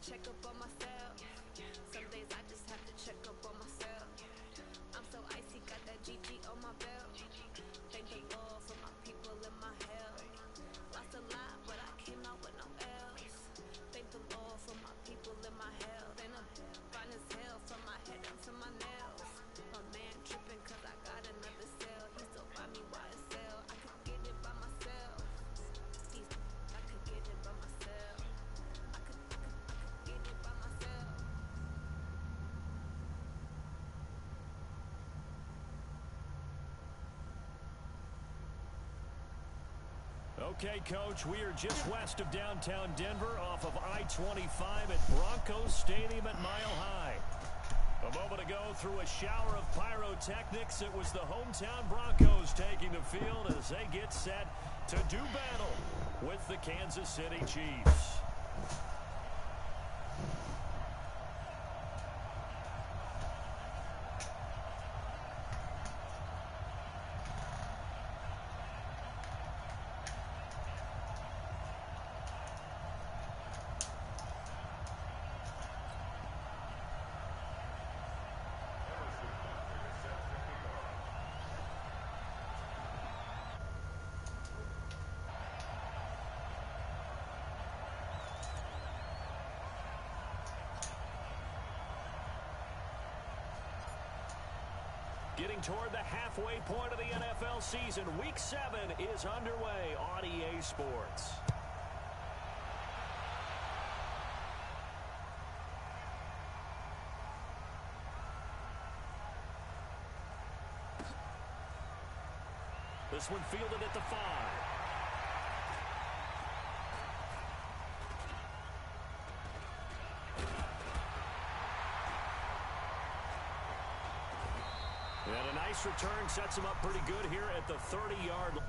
check up on myself. Some days I just have to check up on myself. I'm so icy, got that GG on my belt. Thank the Lord for my people in my health. Lost a lot, but I came out with no L's. Thank the Lord for my people in my health. And I'm fine as hell from my head down to my nails. My man tripping cause I got another cell. He still buy me YSL. I could get it by myself. I could get it by myself. I could get it by myself. Okay, Coach, we are just west of downtown Denver off of I-25 at Broncos Stadium at Mile High. A moment ago, through a shower of pyrotechnics, it was the hometown Broncos taking the field as they get set to do battle with the Kansas City Chiefs. Getting toward the halfway point of the NFL season, Week 7 is underway on EA Sports. This one fielded at the 5. And a nice return sets him up pretty good here at the 30-yard line.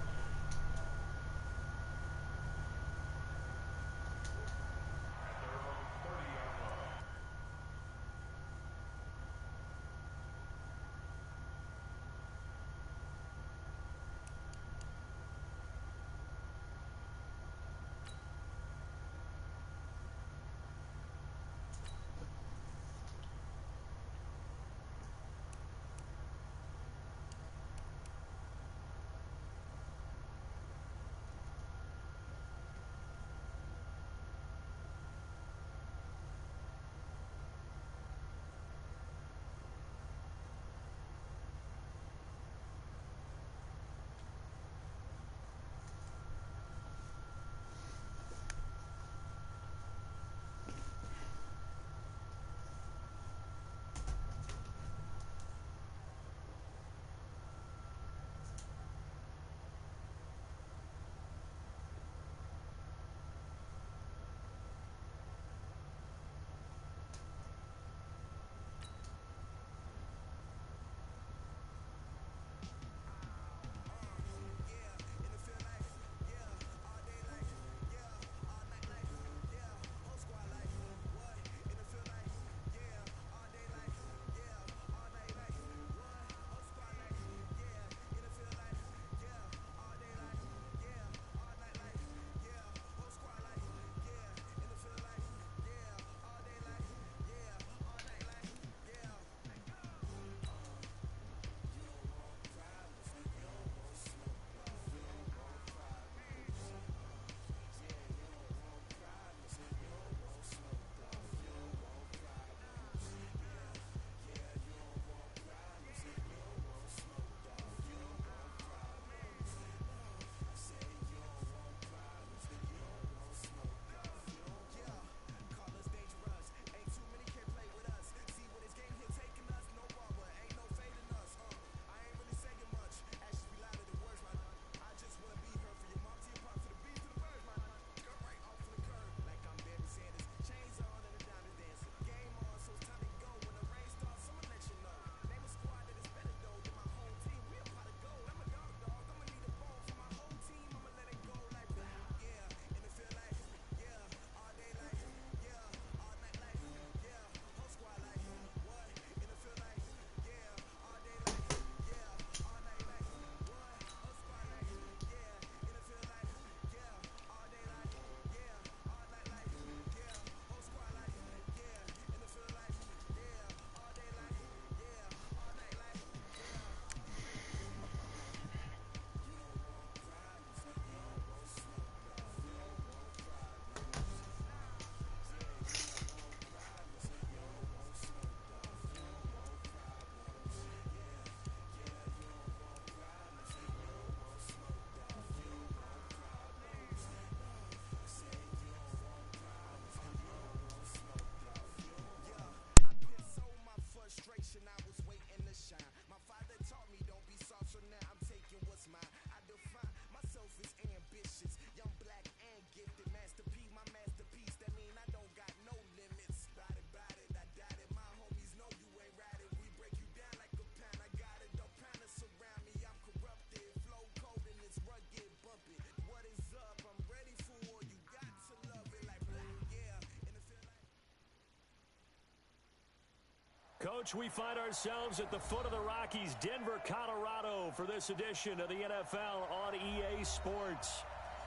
Coach, we find ourselves at the foot of the Rockies, Denver, Colorado, for this edition of the NFL on EA Sports.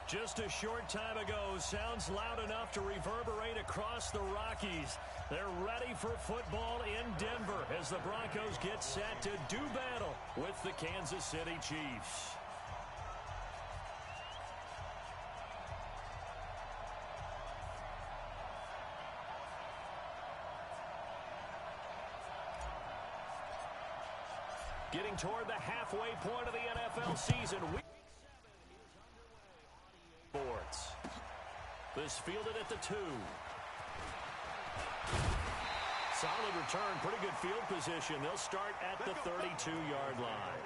Just a short time ago, sounds loud enough to reverberate across the Rockies. They're ready for football in Denver as the Broncos get set to do battle with the Kansas City Chiefs. Getting toward the halfway point of the NFL season. Week 7 is underway on EA Sports. This fielded at the 2. Solid return, pretty good field position. They'll start at the 32-yard line.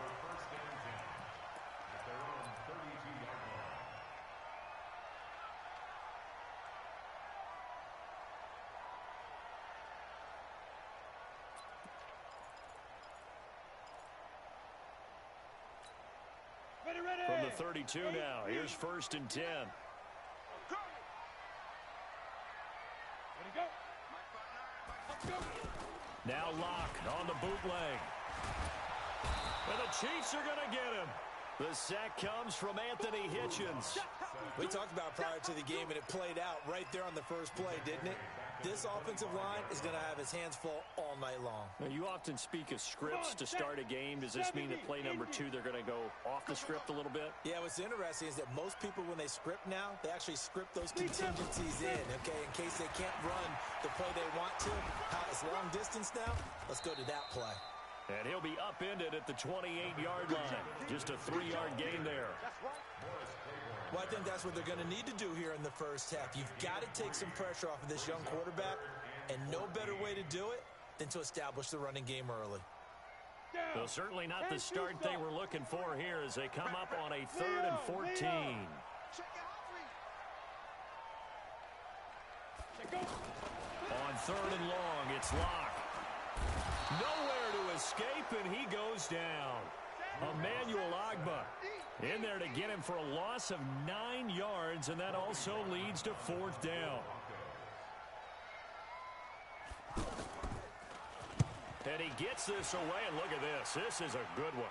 From the 32 now, here's 1st and 10. Now Locke on the bootleg. And the Chiefs are going to get him. The sack comes from Anthony Hitchens. We talked about prior to the game, and it played out right there on the first play, didn't it? This offensive line is going to have his hands full all night long. Now, you often speak of scripts to start a game. Does this mean that play number 2, they're going to go off the script a little bit? Yeah, what's interesting is that most people, when they script now, they actually script those contingencies in, okay, in case they can't run the play they want to. It's long distance now. Let's go to that play. And he'll be upended at the 28-yard line. Just a 3-yard gain there. Well, I think that's what they're going to need to do here in the first half. You've got to take some pressure off of this young quarterback, and no better way to do it than to establish the running game early. Well, certainly not the start they were looking for here as they come up on a 3rd and 14. On 3rd and long, it's Locke. Nowhere to escape, and he goes down. Emmanuel Ogbah in there to get him for a loss of 9 yards, and that also leads to 4th down. And he gets this away, and look at this. This is a good one.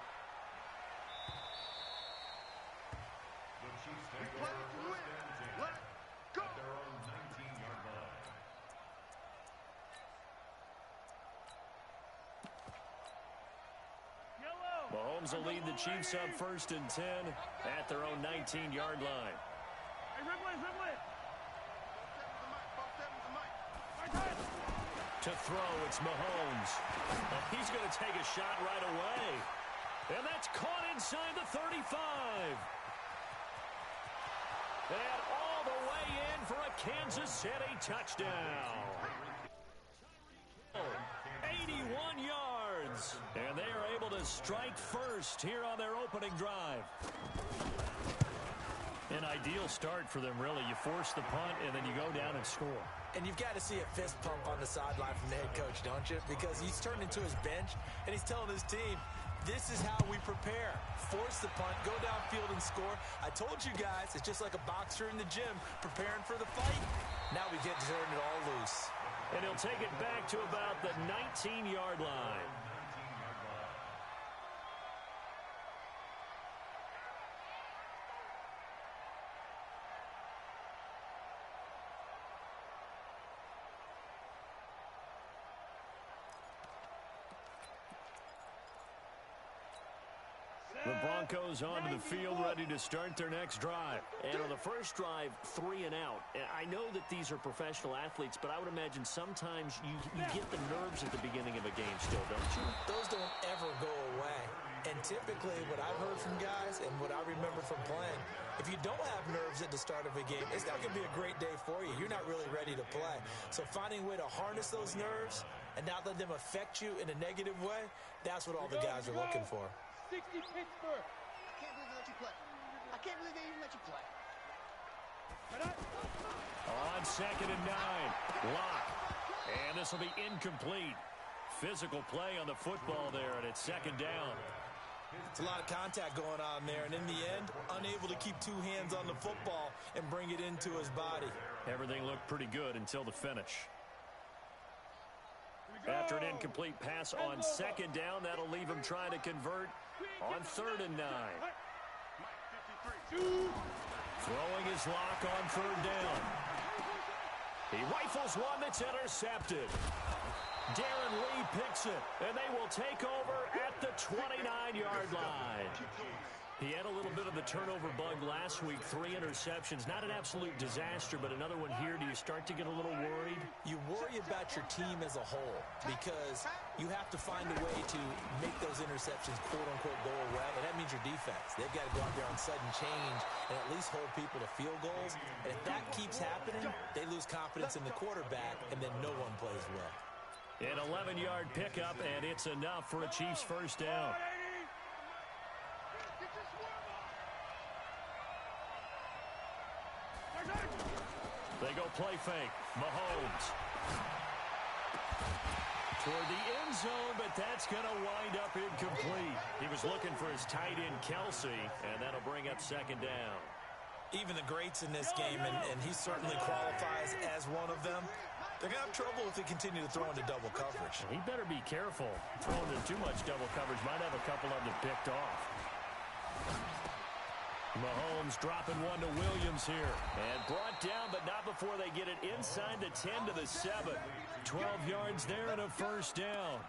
Mahomes will lead the Chiefs up 1st and 10 at their own 19-yard line. To throw, it's Mahomes. He's going to take a shot right away. And that's caught inside the 35. And all the way in for a Kansas City touchdown. 81 yards. And they are able to strike first here on their opening drive. An ideal start for them, really. You force the punt, and then you go down and score. And you've got to see a fist pump on the sideline from the head coach, don't you? Because he's turned into his bench, and he's telling his team, this is how we prepare. Force the punt, go downfield and score. I told you guys, it's just like a boxer in the gym preparing for the fight. Now we get to turn it all loose. And he'll take it back to about the 19-yard line. The Broncos onto the field, ready to start their next drive. And on the first drive, 3 and out. I know that these are professional athletes, but I would imagine sometimes you get the nerves at the beginning of a game still, don't you? Those don't ever go away. And typically, what I've heard from guys and what I remember from playing, if you don't have nerves at the start of a game, it's not going to be a great day for you. You're not really ready to play. So finding a way to harness those nerves and not let them affect you in a negative way, that's what all the guys are looking for. 60 Pittsburgh. I can't believe they let you play. I can't believe they even let you play. On 2nd and 9, Locke. And this will be incomplete. Physical play on the football there, and it's 2nd down. It's a lot of contact going on there, and in the end, unable to keep 2 hands on the football and bring it into his body. Everything looked pretty good until the finish. After an incomplete pass on second down, that'll leave him trying to convert on 3rd and 9. Throwing his lock on 3rd down. He rifles one that's intercepted. Darren Lee picks it, and they will take over at the 29-yard line. He had a little bit of the turnover bug last week, 3 interceptions. Not an absolute disaster, but another one here. Do you start to get a little worried? You worry about your team as a whole because you have to find a way to make those interceptions, quote-unquote, go away, and that means your defense. They've got to go out there on sudden change and at least hold people to field goals. And if that keeps happening, they lose confidence in the quarterback, and then no one plays well. An 11-yard pickup, and it's enough for a Chiefs first down. They go play fake. Mahomes. Toward the end zone, but that's going to wind up incomplete. He was looking for his tight end, Kelsey, and that'll bring up 2nd down. Even the greats in this game, and he certainly qualifies as one of them, they're going to have trouble if they continue to throw into double coverage. He better be careful. Throwing into too much double coverage might have a couple of them picked off. Mahomes dropping one to Williams here. And brought down, but not before they get it inside the 10 to the 7. 12 yards there and a first down.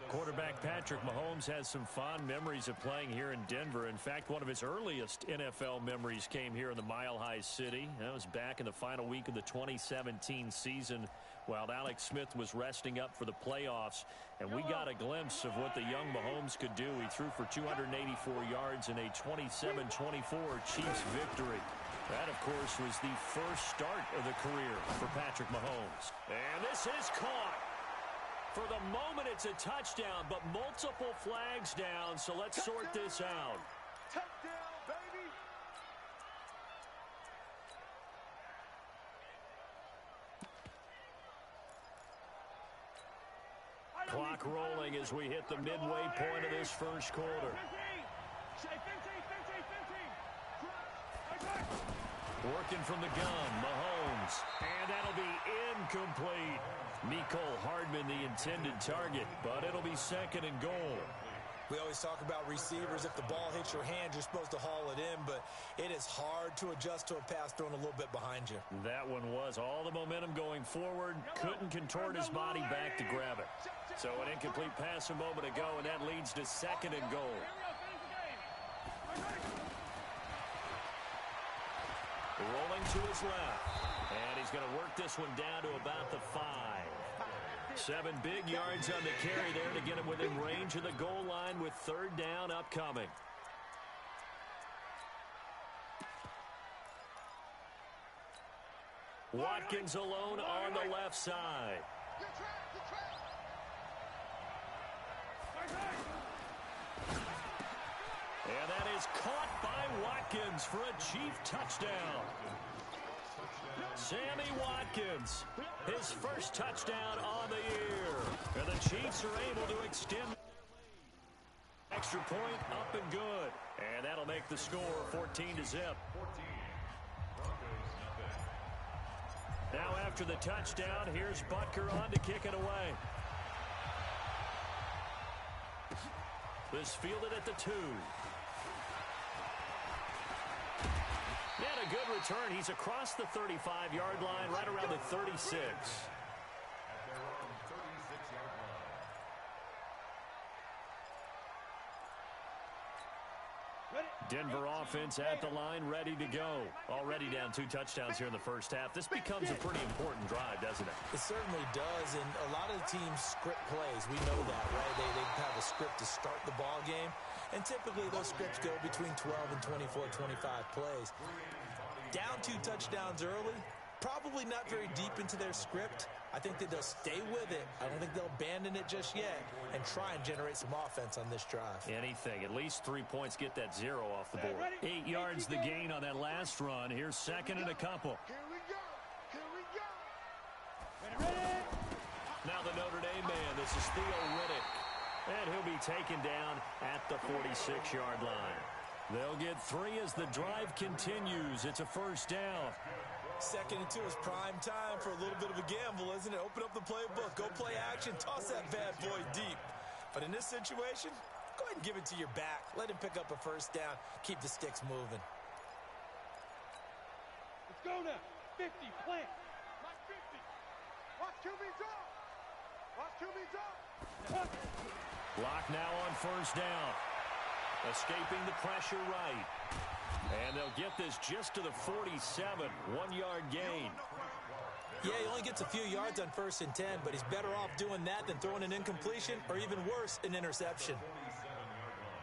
Quarterback Patrick Mahomes has some fond memories of playing here in Denver. In fact, one of his earliest NFL memories came here in the Mile High City. That was back in the final week of the 2017 season while Alex Smith was resting up for the playoffs. And we got a glimpse of what the young Mahomes could do. He threw for 284 yards in a 27-24 Chiefs victory. That, of course, was the first start of the career for Patrick Mahomes. And this is caught. For the moment, it's a touchdown, but multiple flags down, so let's sort this out. Touchdown, baby! Clock rolling as we hit the midway point of this first quarter. Working from the gun, Mahomes. And that'll be incomplete. Mecole Hardman, the intended target, but it'll be 2nd and goal. We always talk about receivers. If the ball hits your hand, you're supposed to haul it in, but it is hard to adjust to a pass thrown a little bit behind you. That one was all the momentum going forward. Couldn't contort his body back to grab it. So an incomplete pass a moment ago, and that leads to 2nd and goal. Rolling to his left. And he's going to work this one down to about the 5. 7 big yards on the carry there to get him within range of the goal line with 3rd down upcoming. Watkins alone on the left side. And that is caught by Watkins for a Chief touchdown. Sammy Watkins, his first touchdown on the year. And the Chiefs are able to extend. Extra point up and good. And that'll make the score 14-0. Now after the touchdown, here's Butker on to kick it away. This fielded at the 2. And a good return. He's across the 35-yard line, right around the 36. Denver offense at the line, ready to go. Already down 2 touchdowns here in the first half. This becomes a pretty important drive, doesn't it? It certainly does, and a lot of the teams script plays. We know that, right? They have a script to start the ball game, and typically those scripts go between 12 and 24, 25 plays. Down 2 touchdowns early, probably not very deep into their script. I think that they'll stay with it. I don't think they'll abandon it just yet and try and generate some offense on this drive. Anything. At least 3 points, get that 0 off the board. 8 yards the gain on that last run. Here's 2nd and a couple. Here we go. Here we go. Now the Notre Dame man. This is Theo Riddick. And he'll be taken down at the 46-yard line. They'll get 3 as the drive continues. It's a first down. 2nd and 2 is prime time for a little bit of a gamble, isn't it? Open up the playbook, go play action, toss that bad boy deep. But in this situation, go ahead and give it to your back. Let him pick up a first down. Keep the sticks moving. Let's go now. 50, plant. Watch 50. Watch QB drop. Watch QB drop. Block now on first down. Escaping the pressure right. And they'll get this just to the 47, 1-yard gain. Yeah, he only gets a few yards on 1st and 10, but he's better off doing that than throwing an incompletion or even worse, an interception.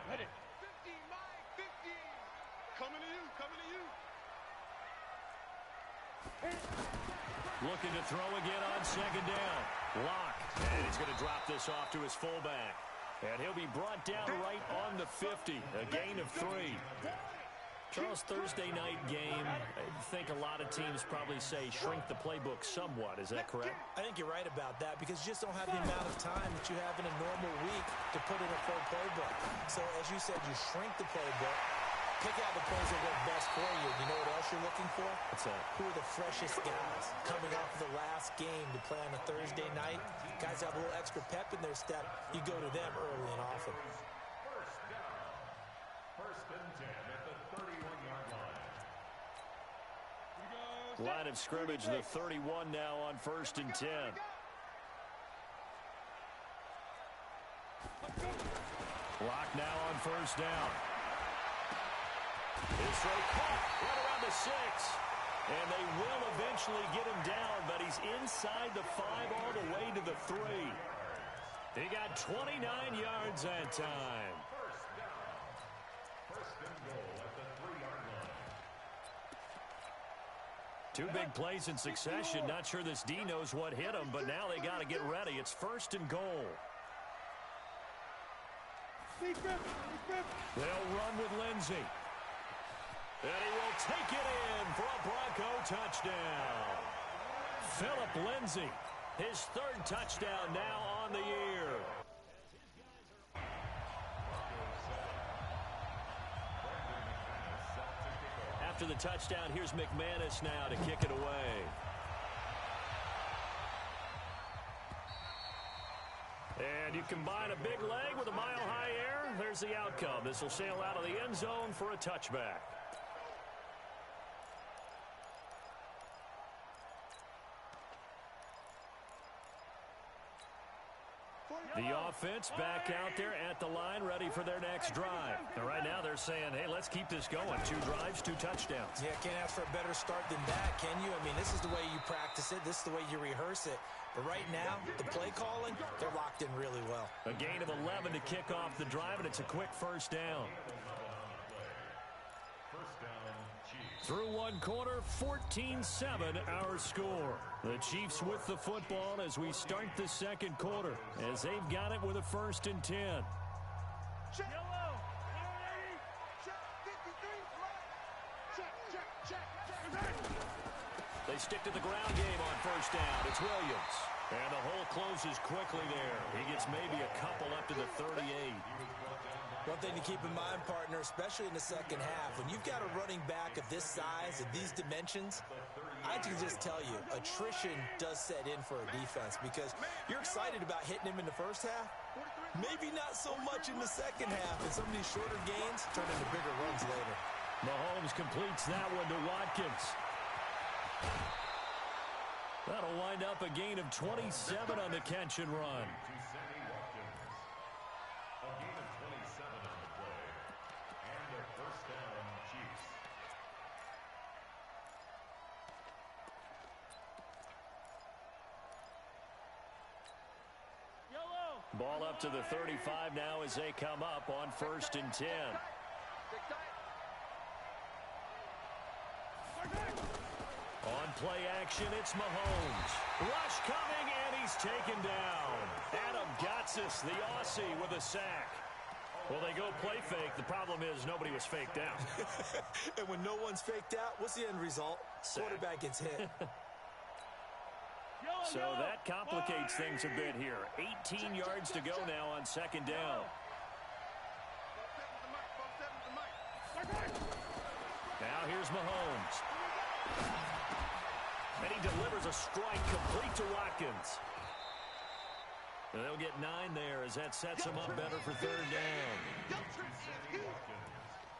Ready. 50, Mike, 50. Coming to you, coming to you. Looking to throw again on 2nd down. Lock. And he's going to drop this off to his fullback. And he'll be brought down right on the 50. A gain of 3. Charles, Thursday night game, I think a lot of teams probably say shrink the playbook somewhat. Is that correct? I think you're right about that because you just don't have the amount of time that you have in a normal week to put in a full playbook. So, as you said, you shrink the playbook, pick out the plays that work best for you. You know what else you're looking for? What's that? Who are the freshest guys coming off of the last game to play on a Thursday night? Guys have a little extra pep in their step. You go to them early and often. Line of scrimmage, the 31 now on 1st and 10. Block now on first down. His throw caught right around the 6. And they will eventually get him down, but he's inside the 5 all the way to the 3. He got 29 yards that time. Two big plays in succession. Not sure this D knows what hit him, but now they got to get ready. It's 1st and goal. They'll run with Lindsey. And he will take it in for a Bronco touchdown. Philip Lindsey, his 3rd touchdown now on the year. After the touchdown, here's McManus now to kick it away. And you combine a big leg with a mile-high air, there's the outcome. This will sail out of the end zone for a touchback. The offense back out there at the line, ready for their next drive. And right now they're saying, hey, let's keep this going. 2 drives, 2 touchdowns. Yeah, can't ask for a better start than that, can you? I mean, this is the way you practice it. This is the way you rehearse it. But right now, the play calling, they're locked in really well. A gain of 11 to kick off the drive, and it's a quick first down. Through 1 quarter, 14-7 our score. The Chiefs with the football as we start the 2nd quarter, as they've got it with a 1st and 10. Check. Yellow. Check. They stick to the ground game on first down. It's Williams. And the hole closes quickly there. He gets maybe a couple up to the 38. One thing to keep in mind, partner, especially in the 2nd half, when you've got a running back of this size and these dimensions, I can just tell you, attrition does set in for a defense because you're excited about hitting him in the 1st half, maybe not so much in the 2nd half, and some of these shorter gains turn into bigger runs later. Mahomes completes that one to Watkins. That'll wind up a gain of 27 on the catch and run. Ball up to the 35 now as they come up on 1st and 10. On play action, it's Mahomes. Rush coming, and he's taken down. Adam Gotsis, the Aussie, with a sack. Well, they go play fake. The problem is nobody was faked out. And when no one's faked out, what's the end result? Sack. Quarterback gets hit. So that complicates things a bit here. 18 yards to go now on 2nd down. Now here's Mahomes. And he delivers a strike complete to Watkins. And they'll get 9 there as that sets him up better for third down.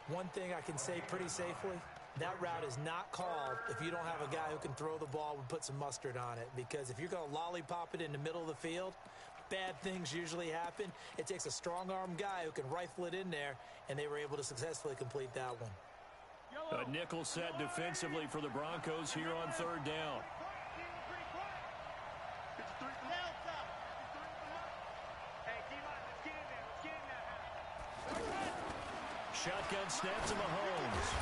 One thing I can say pretty safely, that route is not called if you don't have a guy who can throw the ball and put some mustard on it. Because if you're going to lollipop it in the middle of the field, bad things usually happen. It takes a strong-arm guy who can rifle it in there, and they were able to successfully complete that one. A nickel set defensively for the Broncos here on third down. Shotgun snap to Mahomes.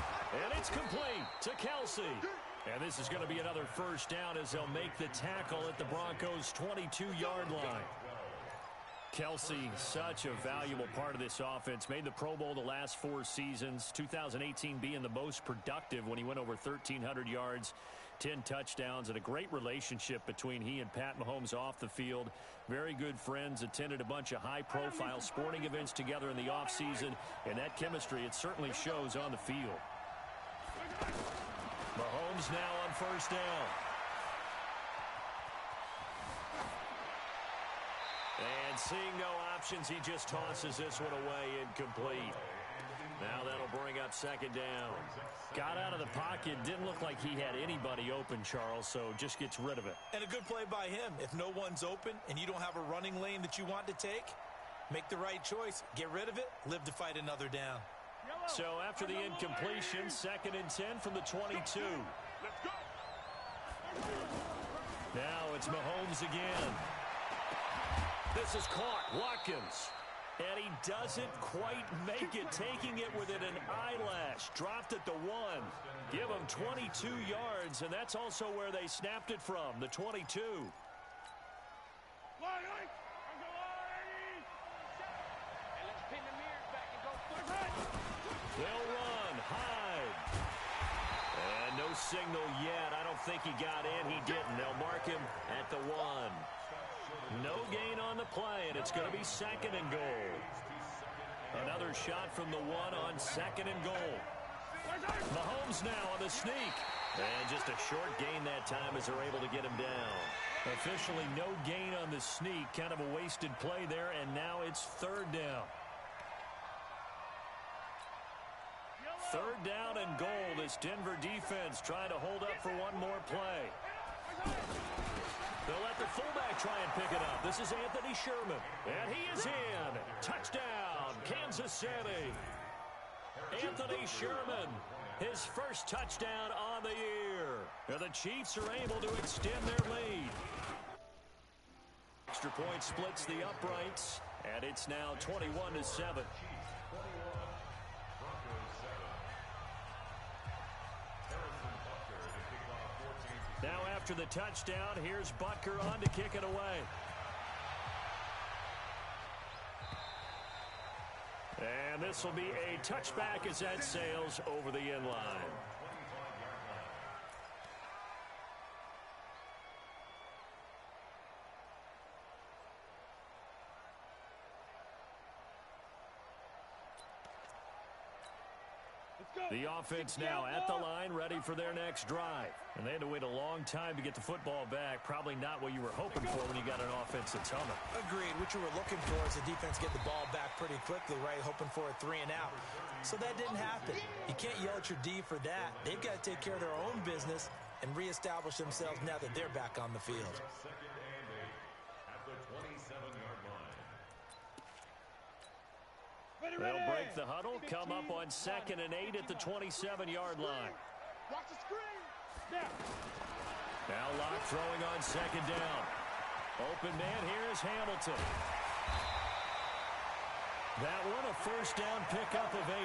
And it's complete to Kelsey. And this is going to be another first down as they'll make the tackle at the Broncos' 22-yard line. Kelsey, such a valuable part of this offense. Made the Pro Bowl the last 4 seasons. 2018 being the most productive when he went over 1,300 yards, 10 touchdowns, and a great relationship between he and Pat Mahomes off the field. Very good friends, attended a bunch of high-profile sporting events together in the offseason, and that chemistry, it certainly shows on the field. Mahomes now on first down. And seeing no options, he just tosses this one away, incomplete. Now that'll bring up second down. Got out of the pocket, didn't look like he had anybody open, Charles, so just gets rid of it. And a good play by him. If no one's open and you don't have a running lane that you want to take, make the right choice. Get rid of it, live to fight another down. So after the incompletion, 2nd and 10 from the 22. Now it's Mahomes again. This is caught. Watkins. And he doesn't quite make it, taking it within an eyelash. Dropped at the 1. Give him 22 yards, and that's also where they snapped it from, the 22. They'll run. Hyde. And no signal yet. I don't think he got in. He didn't. They'll mark him at the 1. No gain on the play, and it's going to be 2nd and goal. Another shot from the 1 on 2nd and goal. Mahomes now on the sneak. And just a short gain that time as they're able to get him down. Officially no gain on the sneak. Kind of a wasted play there, and now it's 3rd down. 3rd down and goal. This Denver defense trying to hold up for one more play. They'll let the fullback try and pick it up. This is Anthony Sherman. And he is in. Touchdown, Kansas City. Anthony Sherman, his first touchdown on the year. And the Chiefs are able to extend their lead. Extra point splits the uprights. And it's now 21-7. Now after the touchdown, here's Butker on to kick it away. And this will be a touchback as that sails over the end line. The offense now at the line, ready for their next drive. And they had to wait a long time to get the football back. Probably not what you were hoping for when you got an offense that's humming. Agreed. What you were looking for is the defense get the ball back pretty quickly, right? Hoping for a 3 and out. So that didn't happen. You can't yell at your D for that. They've got to take care of their own business and reestablish themselves now that they're back on the field. They'll break the huddle, come up on 2nd and 8 at the 27-yard line. Watch the screen. Now Locke throwing on 2nd down. Open man here is Hamilton. That one a first down pickup of 8.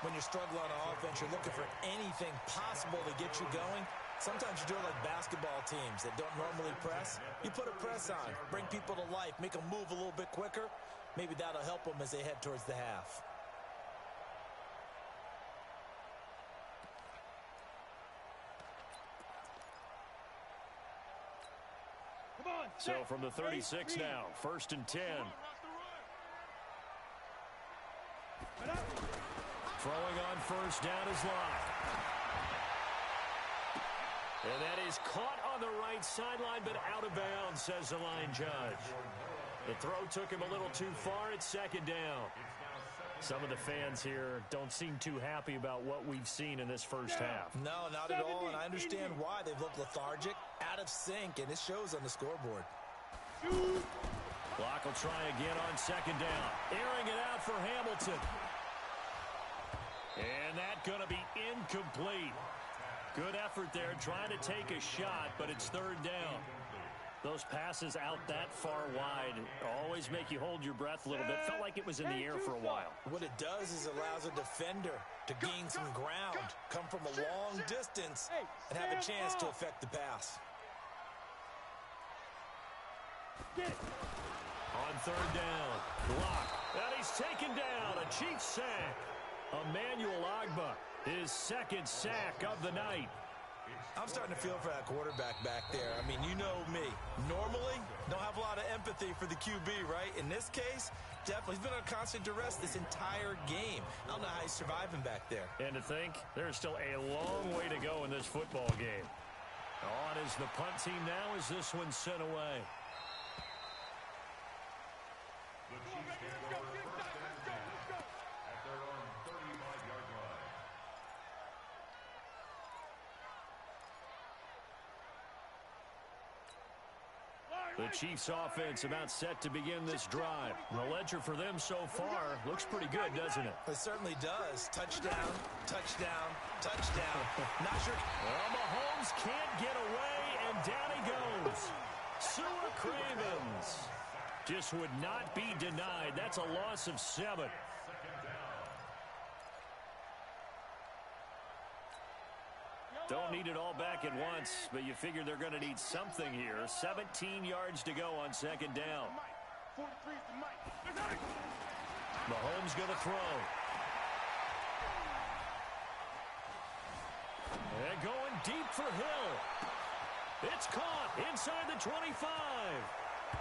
When you're struggling on offense, you're looking for anything possible to get you going. Sometimes you do it like basketball teams that don't normally press. You put a press on, bring people to life, make them move a little bit quicker. Maybe that'll help them as they head towards the half. So from the 36 now, 1st and 10. Throwing on first down is Locke. And that is caught on the right sideline, but out of bounds, says the line judge. The throw took him a little too far. It's second down. Some of the fans here don't seem too happy about what we've seen in this first half. No, not at all, and I understand why. They've looked lethargic, out of sync, and it shows on the scoreboard. Clock will try again on second down. Airing it out for Hamilton. And that's going to be incomplete. Good effort there, trying to take a shot, but it's third down. Those passes out that far wide always make you hold your breath a little bit. Felt like it was in the air for a while. What it does is allows a defender to gain some ground, come from a long distance, and have a chance to affect the pass. On third down, block. And he's taken down. A Chiefs sack. Emmanuel Ogbah, his second sack of the night. I'm starting to feel for that quarterback back there. I mean, you know me. Normally, don't have a lot of empathy for the QB, right? In this case, definitely. He's been on constant duress this entire game. I don't know how he's surviving back there. And to think, there's still a long way to go in this football game. On is the punt team now as this one's sent away. The Chiefs offense about set to begin this drive. The ledger for them so far looks pretty good, doesn't it? It certainly does. Touchdown, touchdown, touchdown. Not sure. Well, Mahomes can't get away, and down he goes. Sewer Cravens just would not be denied. That's a loss of 7. Don't need it all back at once, but you figure they're going to need something here. 17 yards to go on second down. Mahomes going to throw. And going deep for Hill. It's caught inside the 25.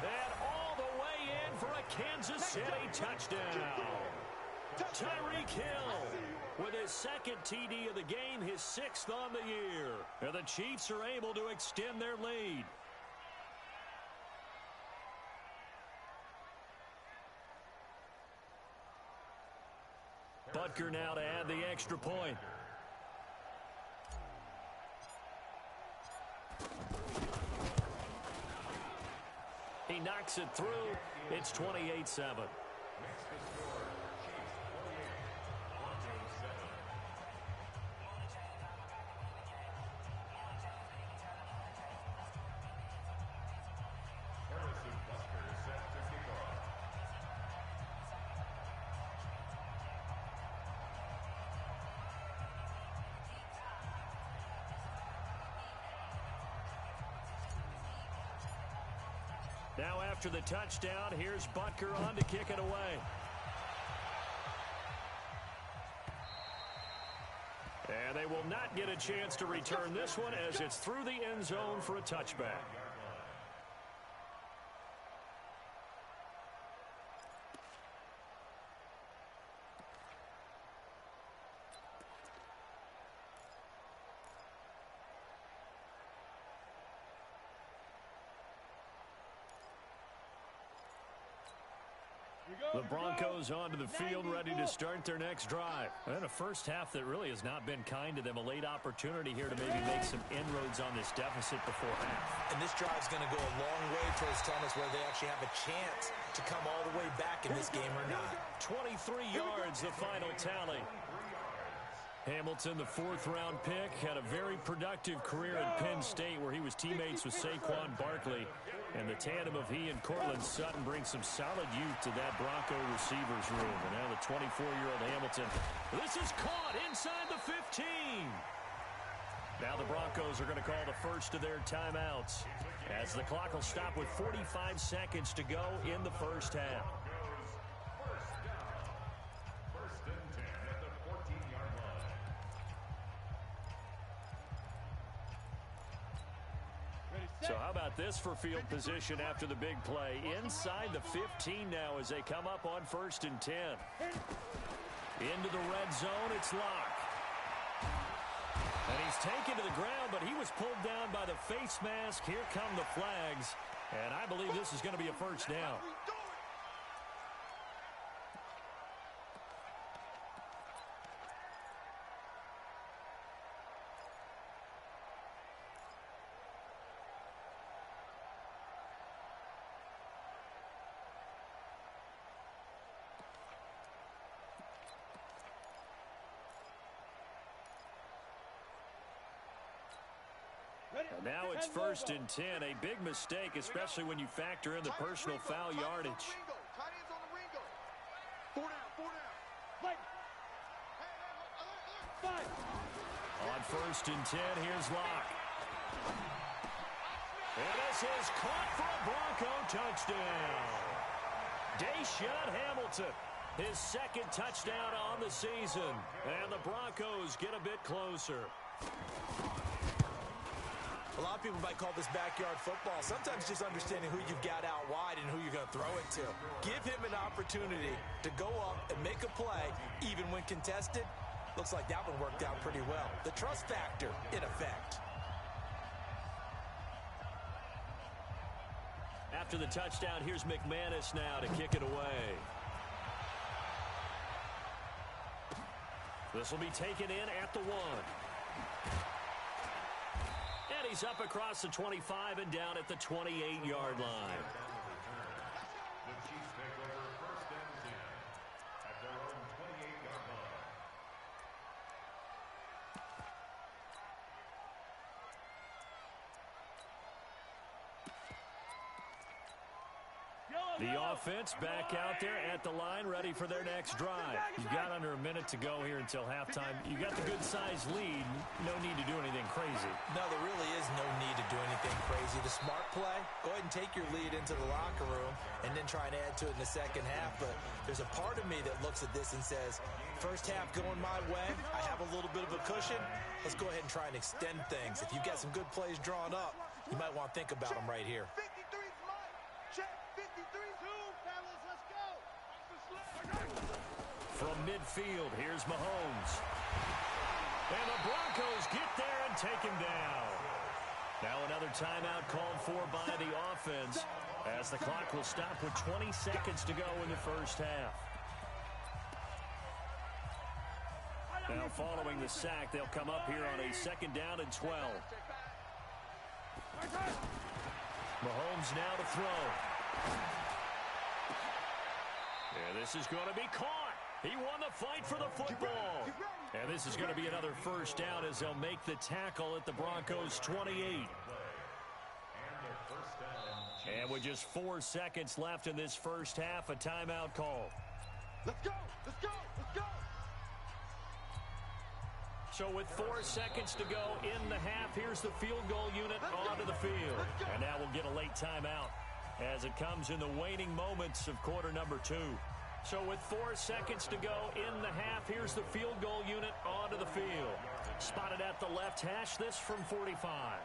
And all the way in for a Kansas City touchdown. Tyreek Hill with his second TD of the game, his 6th on the year. And the Chiefs are able to extend their lead. Butker now to add the extra point. He knocks it through. It's 28-7. Now after the touchdown, here's Butker on to kick it away. And they will not get a chance to return this one as it's through the end zone for a touchback. The Broncos onto the field, ready to start their next drive. And a first half that really has not been kind to them. A late opportunity here to maybe make some inroads on this deficit before half. And this drive's going to go a long way towards telling us whether they actually have a chance to come all the way back in this game or not. 23 yards, the final tally. Hamilton, the 4th-round pick, had a very productive career at Penn State where he was teammates with Saquon Barkley. And the tandem of he and Cortland Sutton brings some solid youth to that Bronco receivers room. And now the 24-year-old Hamilton. This is caught inside the 15. Now the Broncos are going to call the first of their timeouts as the clock will stop with 45 seconds to go in the first half. So how about this for field position after the big play? Inside the 15 now as they come up on 1st and 10. Into the red zone, it's Locke. And he's taken to the ground, but he was pulled down by the face mask. Here come the flags. And I believe this is going to be a first down. And now it's 1st and 10. A big mistake, especially when you factor in the personal foul yardage. Tight ends on the Ringo. 4 down. Five. On 1st and 10, here's Locke. And this is caught for a Bronco touchdown. Deshaun Hamilton, his 2nd touchdown on the season. And the Broncos get a bit closer. A lot of people might call this backyard football. Sometimes just understanding who you've got out wide and who you're going to throw it to. Give him an opportunity to go up and make a play, even when contested. Looks like that one worked out pretty well. The trust factor in effect. After the touchdown, here's McManus now to kick it away. This will be taken in at the 1. And he's up across the 25 and down at the 28-yard line. The Chiefs take over 1st and 10 at their own 28-yard line. The offense back out there at the line, ready for their next drive. You've got under a minute to go here until halftime. You got the good-sized lead. No need to do anything crazy. No, there really is no need to do anything crazy. The smart play, go ahead and take your lead into the locker room and then try and add to it in the second half. But there's a part of me that looks at this and says, first half going my way, I have a little bit of a cushion. Let's go ahead and try and extend things. If you've got some good plays drawn up, you might want to think about them right here. 53's mine. Check 53's who? Fellas, let's go. From midfield, here's Mahomes. And the Broncos get there and take him down. Now another timeout called for by the offense as the clock will stop with 20 seconds to go in the first half. Now following the sack, they'll come up here on a 2nd down and 12. Mahomes now to throw. And this is going to be caught. He won the fight for the football. And this is going to be another first down as they'll make the tackle at the Broncos' 28. And with just 4 seconds left in this first half, a timeout call. Let's go. Let's go. Let's go. So with 4 seconds to go in the half, here's the field goal unit onto the field. And now we'll get a late timeout as it comes in the waning moments of quarter number 2. So with 4 seconds to go in the half, here's the field goal unit onto the field. Spotted at the left hash, this from 45.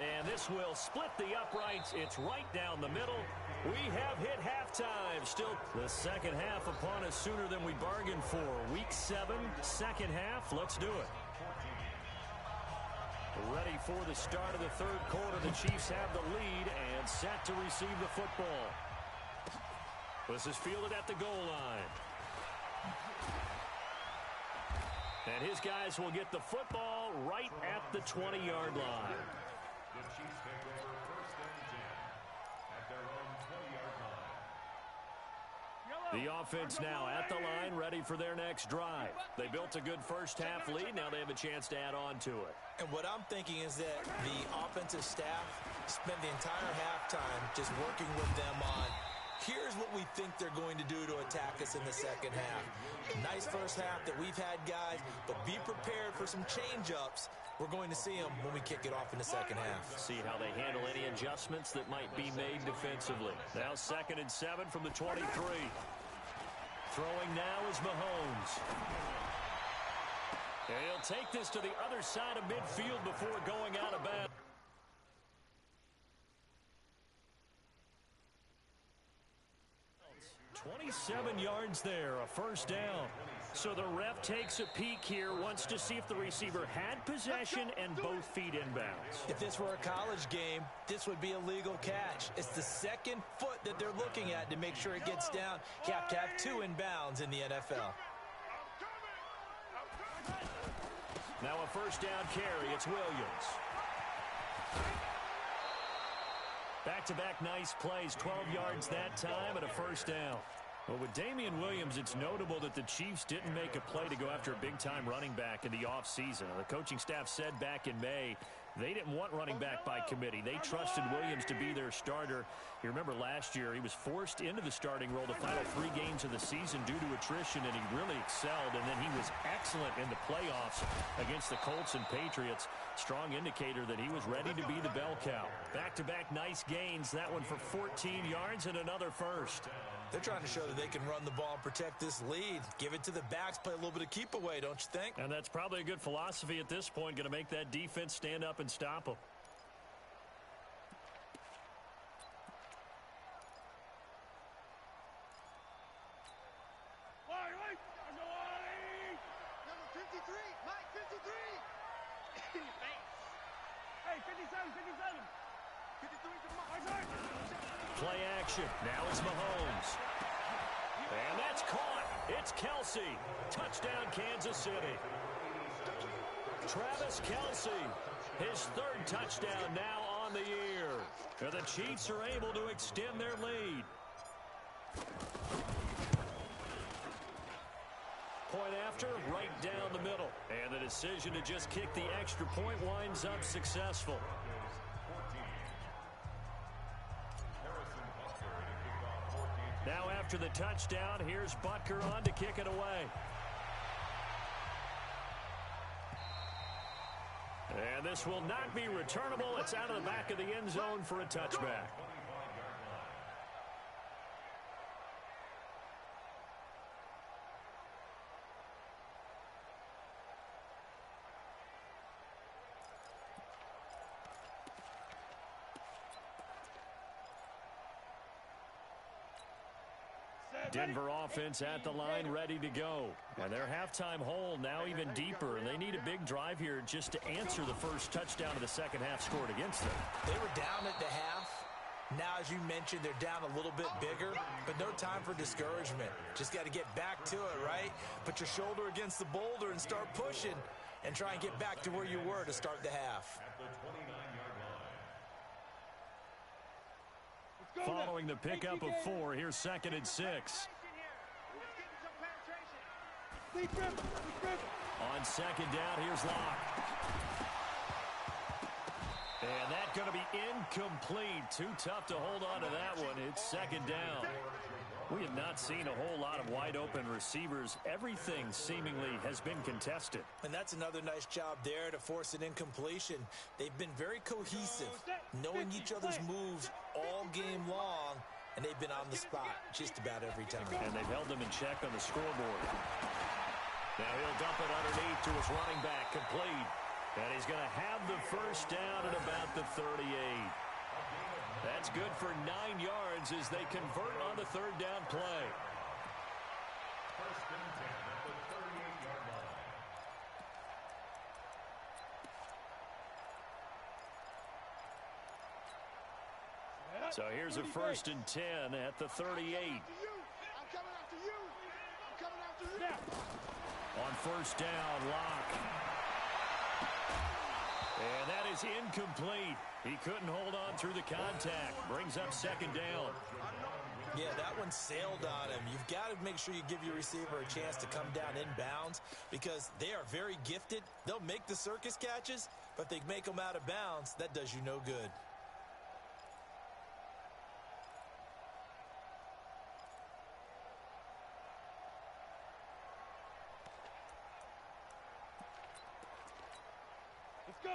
And this will split the uprights. It's right down the middle. We have hit halftime. Still the second half upon us sooner than we bargained for. Week 7, second half. Let's do it. Ready for the start of the third quarter. The Chiefs have the lead and set to receive the football. This is fielded at the goal line. And his guys will get the football right at the 20-yard line. The Chiefs take over 1st and 10 at their own 20-yard line. The offense now at the line, ready for their next drive. They built a good first half lead. Now they have a chance to add on to it. And what I'm thinking is that the offensive staff spent the entire halftime just working with them on, here's what we think they're going to do to attack us in the second half. Nice first half that we've had, guys, but be prepared for some change-ups. We're going to see them when we kick it off in the second half. See how they handle any adjustments that might be made defensively. Now 2nd and 7 from the 23. Throwing now is Mahomes. And he'll take this to the other side of midfield before going out of bounds. 26 7 yards there, a first down. So the ref takes a peek here, wants to see if the receiver had possession and both feet inbounds. If this were a college game, this would be a legal catch. It's the second foot that they're looking at to make sure it gets down. You have to have 2 inbounds in the NFL. Now a first down carry. It's Williams. Back-to-back nice plays, 12 yards that time and a first down. Well, with Damian Williams, it's notable that the Chiefs didn't make a play to go after a big-time running back in the offseason. The coaching staff said back in May they didn't want running back by committee. They trusted Williams to be their starter. You remember last year he was forced into the starting role the final 3 games of the season due to attrition, and he really excelled. And then he was excellent in the playoffs against the Colts and Patriots. Strong indicator that he was ready to be the bell cow. Back-to-back nice gains. That one for 14 yards and another first. They're trying to show that they can run the ball and protect this lead. Give it to the backs, play a little bit of keep away, don't you think? And that's probably a good philosophy at this point, going to make that defense stand up and stop them. Number 53, Mike 53. Hey, 57, 57. 53 to Mike. Play action. Now it's Mahomes. And that's caught. It's Kelsey. Touchdown, Kansas City. Travis Kelsey, his 3rd touchdown now on the year. And the Chiefs are able to extend their lead. Point after, right down the middle. And the decision to just kick the extra point winds up successful. Now after the touchdown, here's Butker on to kick it away. And this will not be returnable. It's out of the back of the end zone for a touchback. Denver offense at the line, ready to go. And their halftime hole now even deeper. And they need a big drive here just to answer the first touchdown of the second half scored against them. They were down at the half. Now, as you mentioned, they're down a little bit bigger, but no time for discouragement. Just got to get back to it, right? Put your shoulder against the boulder and start pushing and try and get back to where you were to start the half. Following the pickup of 4, here's 2nd and 6. On 2nd down, here's Locke. And that's going to be incomplete. Too tough to hold on to that one. It's 2nd down. We have not seen a whole lot of wide-open receivers. Everything seemingly has been contested. And that's another nice job there to force an incompletion. They've been very cohesive, knowing each other's moves all game long, and they've been on the spot just about every time. And they've held them in check on the scoreboard. Now he'll dump it underneath to his running back, complete. And he's going to have the first down at about the 38. That's good for 9 yards as they convert on the 3rd down play. First and 10 at the 38-yard line. So here's a 1st and 10 at the 38. I'm coming after you. I'm coming after you. On 1st down, Locke. And that is incomplete. He couldn't hold on through the contact. Brings up 2nd down. Yeah, that one sailed on him. You've got to make sure you give your receiver a chance to come down inbounds because they are very gifted. They'll make the circus catches, but if they make them out of bounds, that does you no good.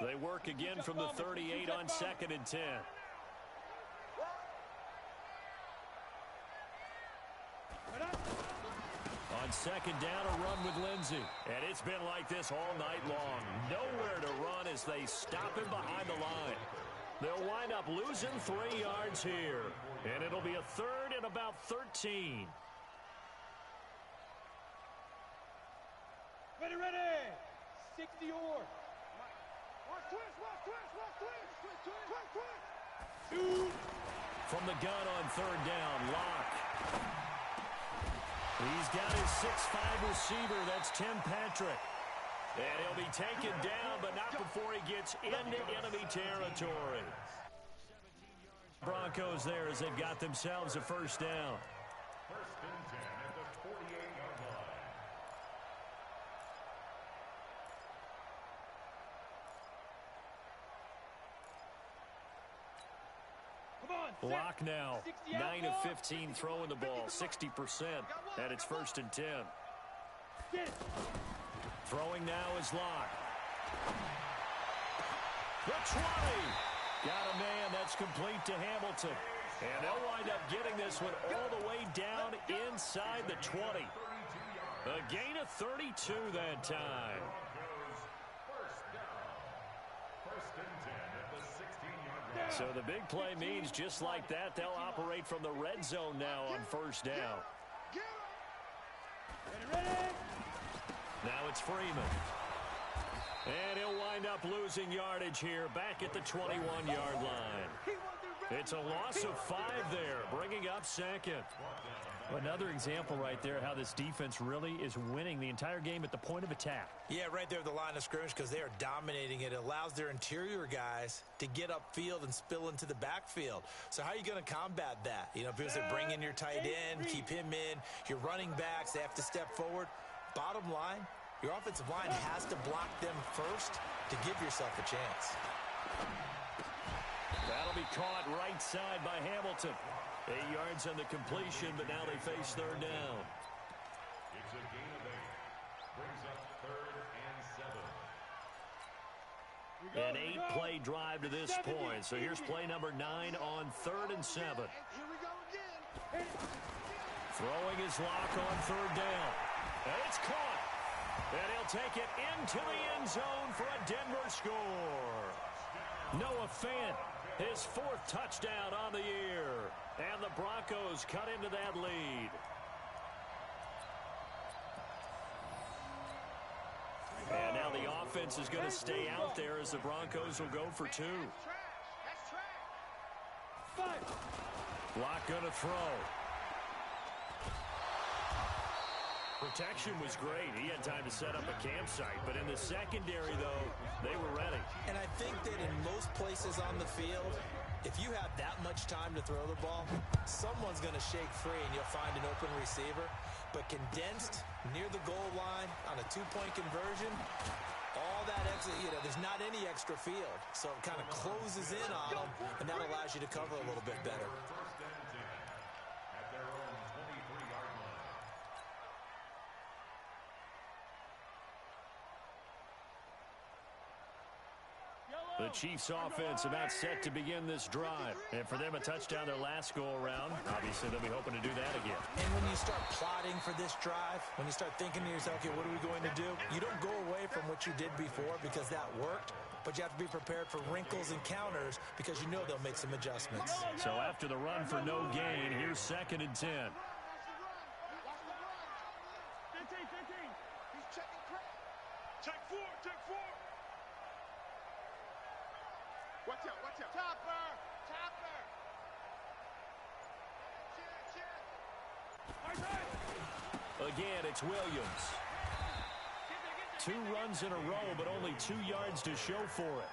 They work again from the 38 on 2nd and 10. On 2nd down, a run with Lindsey. And it's been like this all night long. Nowhere to run as they stop him behind the line. They'll wind up losing 3 yards here. And it'll be a 3rd and about 13. Ready, ready. 60 or. Watch twist, watch twist, watch twist. Twist, twist. Shoot. From the gun on third down, Locke. He's got his 6'5" receiver. That's Tim Patrick. And he'll be taken down, but not before he gets into enemy territory. Broncos there as they've got themselves a first down. First and 10 at the 48-yard line. Come on. Locke now, 9 of 15 throwing the ball, 60%, and it's first and 10. Get it. Throwing now is Locke. The 20. Got a man that's complete to Hamilton. And they'll wind up getting this one all the way down inside the 20. A gain of 32 that time. First and 10 at the 16-yard line. So the big play means just like that, they'll operate from the red zone now on first down. Ready, ready. Now it's Freeman. And he'll wind up losing yardage here back at the 21-yard line. It's a loss of 5 there, bringing up second. Another example right there how this defense really is winning the entire game at the point of attack. Yeah, right there at the line of scrimmage because they are dominating it. It allows their interior guys to get upfield and spill into the backfield. So how are you going to combat that? You know, people say bring in your tight end, keep him in. Your running backs, they have to step forward. Bottom line, your offensive line has to block them first to give yourself a chance. That'll be caught right side by Hamilton. 8 yards on the completion, but now they face third down. It's a gain of 8. Brings up third and 7. An 8-play drive to this point. So here's play number 9 on third and 7. Here we go again. Throwing his Locke on third down. And it's caught. And he'll take it into the end zone for a Denver score. Noah Fant, his 4th touchdown on the year. And the Broncos cut into that lead. And now the offense is going to stay out there as the Broncos will go for 2. Locke going to throw. Protection was great. He had time to set up a campsite. But in the secondary, though, they were ready. And I think that in most places on the field, if you have that much time to throw the ball, someone's going to shake free and you'll find an open receiver. But condensed near the goal line on a 2-point conversion, all that extra, there's not any extra field. So it kind of closes in on them, and that allows you to cover a little bit better. First and 10 at their own 23-yard line. The Chiefs offense about set to begin this drive. And for them, a touchdown their last go-around. Obviously, they'll be hoping to do that again. And when you start plotting for this drive, when you start thinking to yourself, okay, what are we going to do? You don't go away from what you did before because that worked, but you have to be prepared for wrinkles and counters because you know they'll make some adjustments. So after the run for no gain, here's 2nd and 10. 15. He's checking crap. Check 4, check 4. Watch out, watch out. Topper, topper. Again, it's Williams. 2 runs in a row, but only 2 yards to show for it.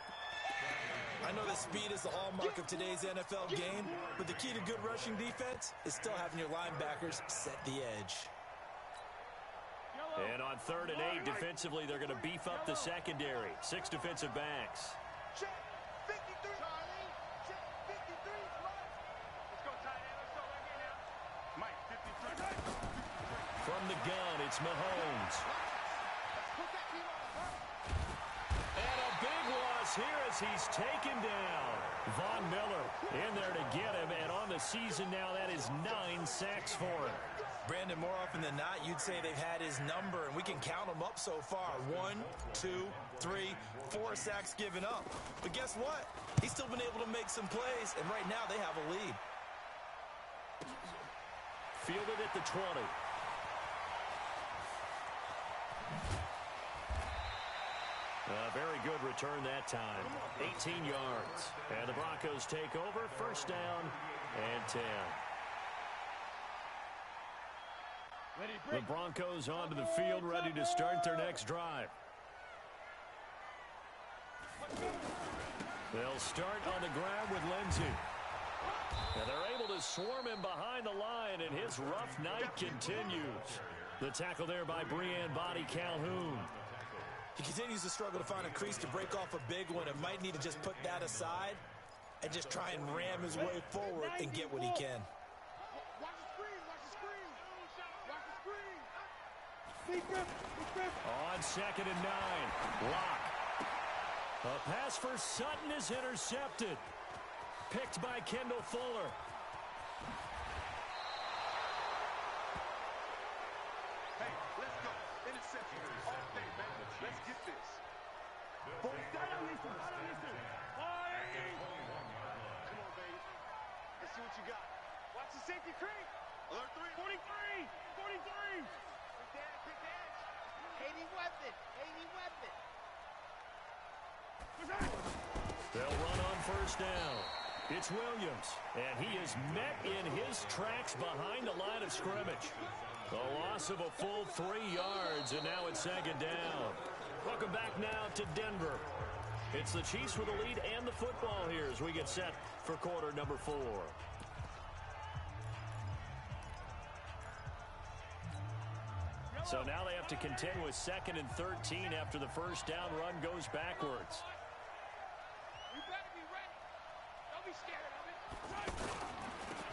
I know that speed is the hallmark of today's NFL game, but the key to good rushing defense is still having your linebackers set the edge. And on 3rd and 8, defensively, they're going to beef up the secondary. 6 defensive backs. Check 53. Charlie, check 53. Let's go tight end. Let's go right here now. Mike, 53. From the gun, it's Mahomes. Put that team on the front. And a big loss here as he's taken down. Von Miller in there to get him, and on the season now, that is 9 sacks for him. Brandon, more often than not, you'd say they've had his number, and we can count them up so far. 1, 2, 3, 4 sacks given up. But guess what? He's still been able to make some plays, and right now they have a lead. Fielded at the 20. A very good return that time. 18 yards. And the Broncos take over. First down and 10. The Broncos onto the field, ready to start their next drive. They'll start on the ground with Lindsey. And they're able to swarm him behind the line, and his rough night continues. The tackle there by Breanne Body Calhoun. He continues to struggle to find a crease to break off a big one, and might need to just put that aside and just try and ram his way forward and get what he can. Watch the screen, watch the screen. Watch the screen. On 2nd and 9. Lock. A pass for Sutton is intercepted. Picked by Kendall Fuller. Hey, let's go. Interception. All day, man. Let's get this. Come on, baby. Let's see what you got. Watch the safety creep. Alert 3. 43. 43. Quick edge. Heavy weapon. Heavy weapon. They'll run on first down. It's Williams, and he is met in his tracks behind the line of scrimmage. The loss of a full 3 yards, and now it's 2nd down. Welcome back now to Denver. It's the Chiefs with the lead and the football here as we get set for quarter number 4. So now they have to contend with 2nd and 13 after the first down run goes backwards. You better be ready. Don't be scared of it.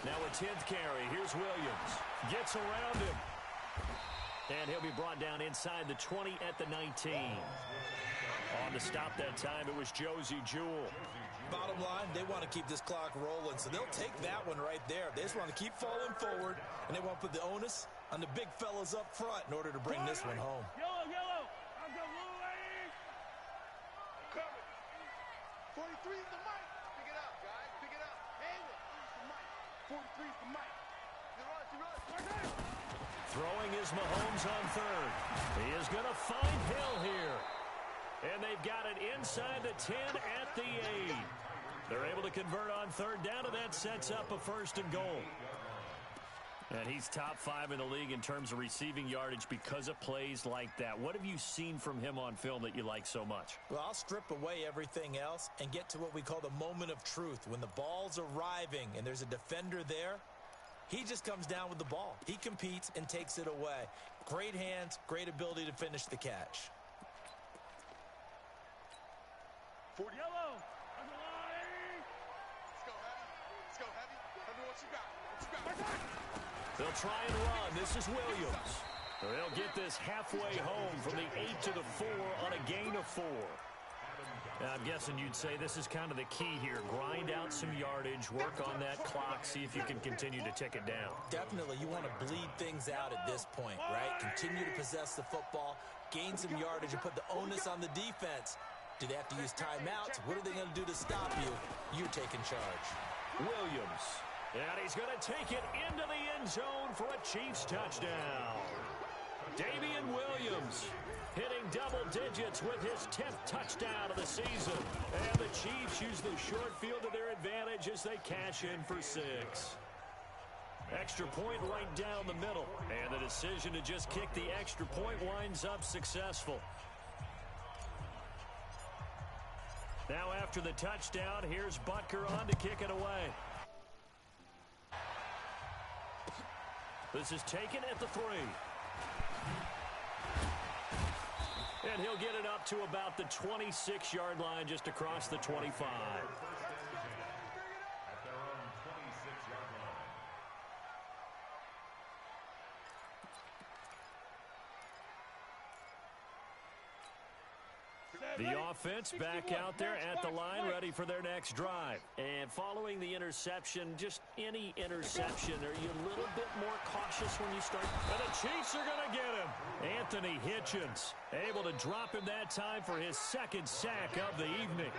Now a 10th carry. Here's Williams. Gets around him. And he'll be brought down inside the 20 at the 19. On the stop that time, it was Josie Jewell. Bottom line, they want to keep this clock rolling, so they'll take that one right there. They just want to keep falling forward, and they want to put the onus on the big fellas up front in order to bring this one home. Yellow. I've got blue lane. Cover. 43 is the mic. Pick it up, guys. Pick it up. Hang it. It's the mic. 43 is the mic. You run. Throwing is Mahomes on 3rd. He is going to find Hill here. And they've got it inside the 10 at the 8. They're able to convert on 3rd down, and that sets up a 1st and goal. And he's top 5 in the league in terms of receiving yardage because of plays like that. What have you seen from him on film that you like so much? Well, I'll strip away everything else and get to what we call the moment of truth. When the ball's arriving and there's a defender there, he just comes down with the ball. He competes and takes it away. Great hands, great ability to finish the catch. 40. Yellow. On the line. Let's go, Heavy. Let's go, Heavy. Tell me what you got. What you got? They'll try and run. This is Williams. They'll get this halfway home from the 8 to the 4 on a gain of 4. I'm guessing you'd say this is kind of the key here. Grind out some yardage, work on that clock, see if you can continue to tick it down. Definitely, you want to bleed things out at this point, right? Continue to possess the football, gain some yardage, and put the onus on the defense. Do they have to use timeouts? What are they going to do to stop you? You're taking charge. Williams. And he's going to take it into the end zone for a Chiefs touchdown. Damian Williams hitting double digits with his 10th touchdown of the season. And the Chiefs use the short field to their advantage as they cash in for 6. Extra point right down the middle. And the decision to just kick the extra point winds up successful. Now after the touchdown, here's Butker on to kick it away. This is taken at the 3. And he'll get it up to about the 26-yard line just across the 25. The offense back out there at the line, ready for their next drive. And following the interception, just any interception, are you a little bit more cautious when you start? And the Chiefs are going to get him. Anthony Hitchens able to drop him that time for his 2nd sack of the evening.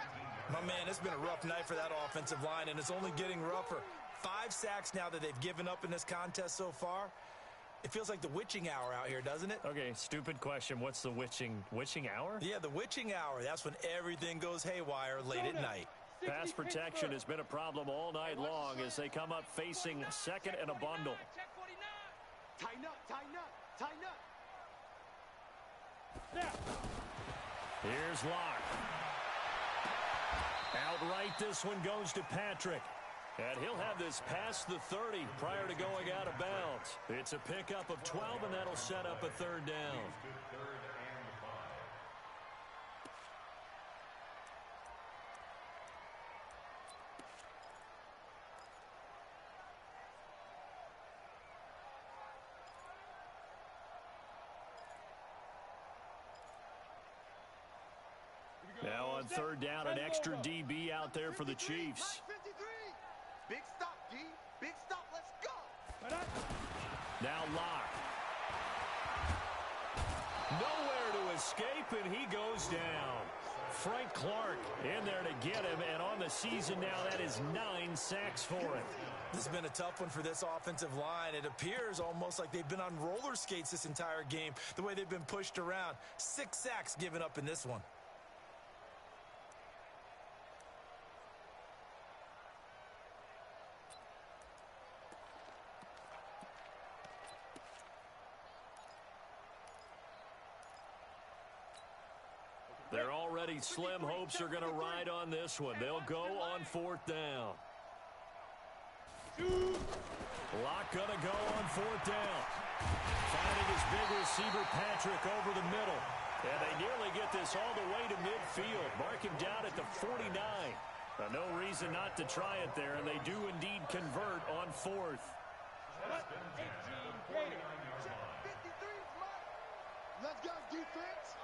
My man, it's been a rough night for that offensive line, and it's only getting rougher. 5 sacks now that they've given up in this contest so far. It feels like the witching hour out here, doesn't it? Okay, stupid question. What's the witching hour? Yeah, the witching hour. That's when everything goes haywire late at night. Pass protection has been a problem all night long as they come up facing second and a bundle. Tighten up, tighten up, tighten up. Here's Locke. Outright, this one goes to Patrick. And he'll have this past the 30 prior to going out of bounds. It's a pickup of 12, and that'll set up a third down. Now on third down, an extra DB out there for the Chiefs. 53. Big stop, D. Big stop. Let's go. Now Locke. Nowhere to escape, and he goes down. Frank Clark in there to get him, and on the season now, that is 9 sacks for him. This has been a tough one for this offensive line. It appears almost like they've been on roller skates this entire game, the way they've been pushed around. 6 sacks given up in this one. They're already slim hopes are going to ride on this one. They'll go on fourth down. Locke going to go on fourth down. Finding his big receiver, Patrick, over the middle. And they nearly get this all the way to midfield. Mark him down at the 49. No reason not to try it there, and they do indeed convert on fourth. Let's go, defense.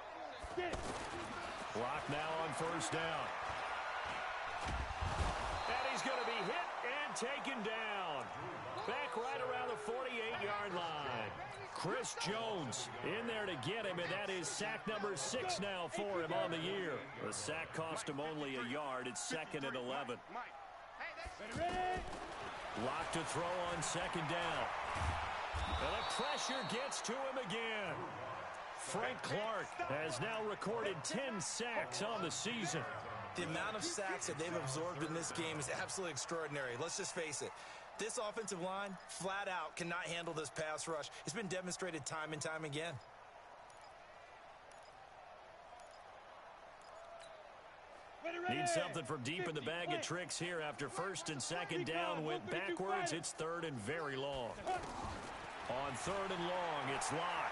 Locke now on first down. And he's going to be hit and taken down. Back right around the 48-yard line. Chris Jones in there to get him, and that is sack number 6 now for him on the year. The sack cost him only a yard. It's 2nd and 11. Locke to throw on second down. And the pressure gets to him again. Frank Clark has now recorded 10 sacks on the season. The amount of sacks that they've absorbed in this game is absolutely extraordinary. Let's just face it. This offensive line, flat out, cannot handle this pass rush. It's been demonstrated time and time again. Need something from deep in the bag of tricks here after first and second down went backwards. It's third and very long. On third and long, it's Locke.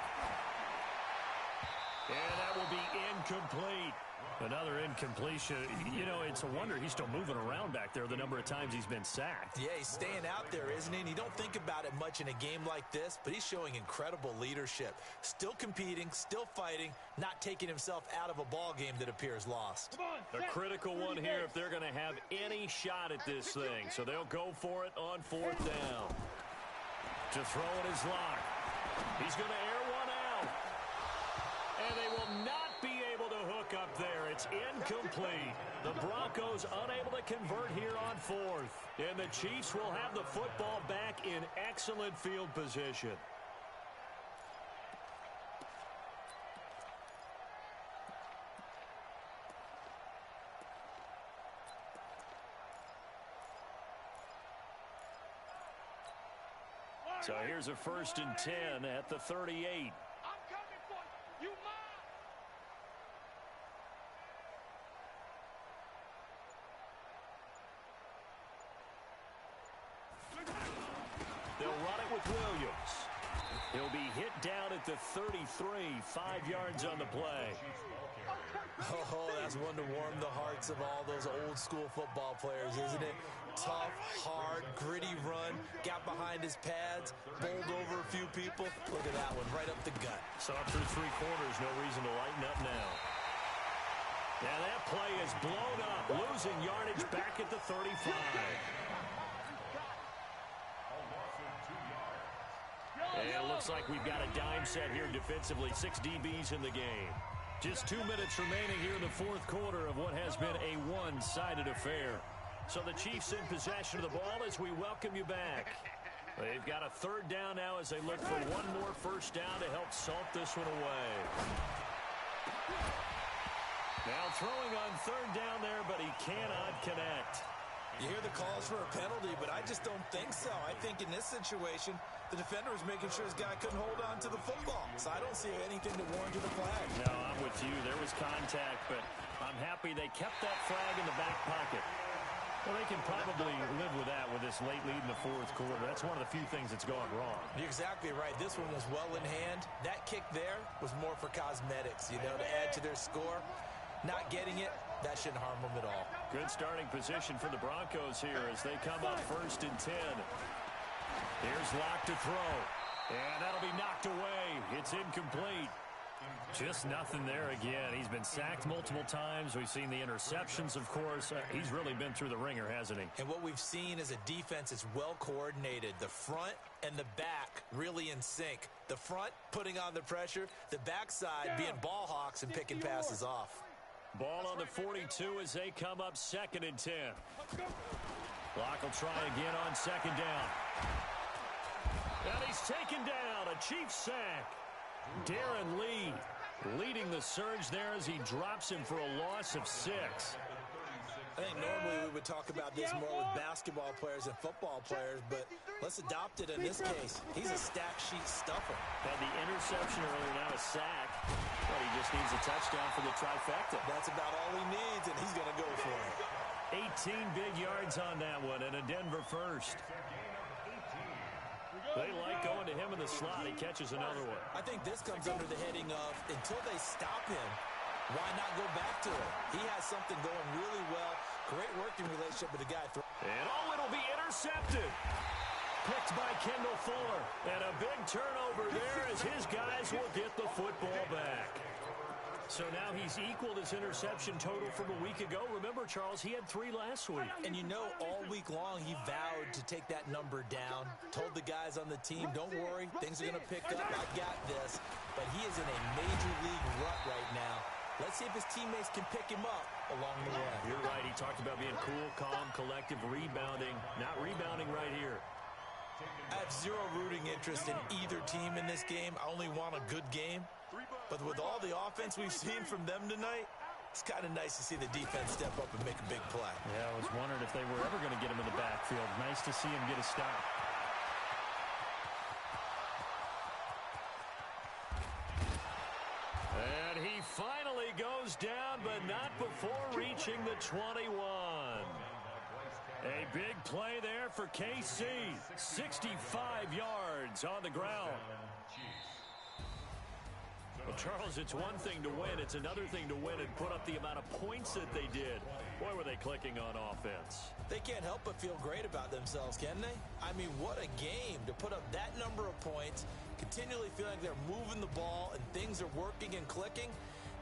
And that will be incomplete. Another incompletion. You know, it's a wonder he's still moving around back there the number of times he's been sacked. Yeah, he's staying out there, isn't he? And you don't think about it much in a game like this, but he's showing incredible leadership. Still competing, still fighting, not taking himself out of a ball game that appears lost. A critical one here if they're going to have any shot at this thing. So they'll go for it on fourth down. To throw it is Locke. He's going to air one out. And they will not be able to hook up there. It's incomplete. The Broncos unable to convert here on fourth. And the Chiefs will have the football back in excellent field position. So here's a 1st and 10 at the 38. They'll run it with Williams. He'll be hit down at the 33, 5 yards on the play. Oh, that's one to warm the hearts of all those old school football players, isn't it? Tough, hard, gritty run, got behind his pads, bowled over a few people. Look at that one, right up the gut. Saw through 3 quarters, no reason to lighten up now. Yeah, that play is blown up, losing yardage back at the 35. And it looks like we've got a dime set here defensively. 6 DBs in the game. Just 2 minutes remaining here in the fourth quarter of what has been a one-sided affair. So the Chiefs in possession of the ball as we welcome you back. They've got a third down now as they look for one more first down to help salt this one away. Now throwing on third down there, but he cannot connect. You hear the calls for a penalty, but I just don't think so. I think in this situation, the defender was making sure his guy couldn't hold on to the football. So I don't see anything to warrant to the flag. No, I'm with you. There was contact, but I'm happy they kept that flag in the back pocket. Well, they can probably live with that with this late lead in the fourth quarter. That's one of the few things that's gone wrong. You're exactly right. This one was well in hand. That kick there was more for cosmetics, you know, to add to their score. Not getting it, that shouldn't harm them at all. Good starting position for the Broncos here as they come up 1st and 10. Here's Locke to throw. And that'll be knocked away. It's incomplete. Just nothing there again. He's been sacked multiple times. We've seen the interceptions, of course. He's really been through the ringer, hasn't he? And what we've seen is a defense that's well coordinated. The front and the back really in sync. The front putting on the pressure. The backside being ball hawks and picking passes off. Ball on the 42 as they come up 2nd and 10. Locke will try again on 2nd down. And he's taken down. A Chiefs sack. Darren Lee leading the surge there as he drops him for a loss of 6. I think normally we would talk about this more with basketball players and football players, but let's adopt it in this case. He's a stack sheet stuffer. Had the interception earlier, now a sack. Well, he just needs a touchdown for the trifecta. That's about all he needs, and he's going to go for it. 18 big yards on that one, and a Denver first. They like going to him in the slot. He catches another one. I think this comes under the heading of until they stop him, why not go back to it? He has something going really well. Great working relationship with the guy. And it'll be intercepted. Picked by Kendall Fuller. And a big turnover there as his guys will get the football back. So now he's equaled his interception total from a week ago. Remember, Charles, he had 3 last week. And you know, all week long he vowed to take that number down. Told the guys on the team, don't worry, things are going to pick up. I got this. But he is in a major league rut right now. Let's see if his teammates can pick him up along the way. You're right. He talked about being cool, calm, collective, rebounding. Not rebounding right here. I have zero rooting interest in either team in this game. I only want a good game. But with all the offense we've seen from them tonight, it's kind of nice to see the defense step up and make a big play. Yeah, I was wondering if they were ever going to get him in the backfield. Nice to see him get a stop. And he finally goes down, but not before reaching the 21. A big play there for KC. 65 yards on the ground. Well, Charles, it's one thing to win. It's another thing to win and put up the amount of points that they did. Boy, were they clicking on offense. They can't help but feel great about themselves, can they? I mean, what a game to put up that number of points, continually feeling like they're moving the ball and things are working and clicking.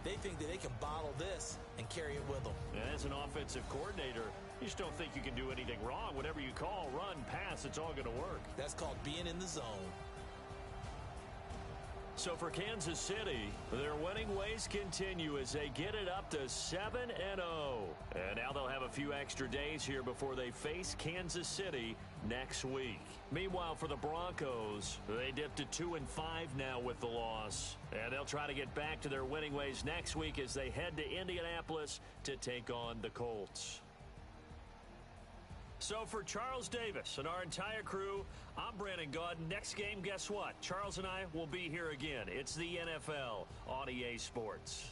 They think that they can bottle this and carry it with them. And as an offensive coordinator, you just don't think you can do anything wrong. Whatever you call, run, pass, it's all going to work. That's called being in the zone. So for Kansas City, their winning ways continue as they get it up to 7-0. And now they'll have a few extra days here before they face Kansas City next week. Meanwhile, for the Broncos, they dipped to 2-5 now with the loss. And they'll try to get back to their winning ways next week as they head to Indianapolis to take on the Colts. So for Charles Davis and our entire crew, I'm Brandon Gaudin. Next game, guess what? Charles and I will be here again. It's the NFL on EA Sports.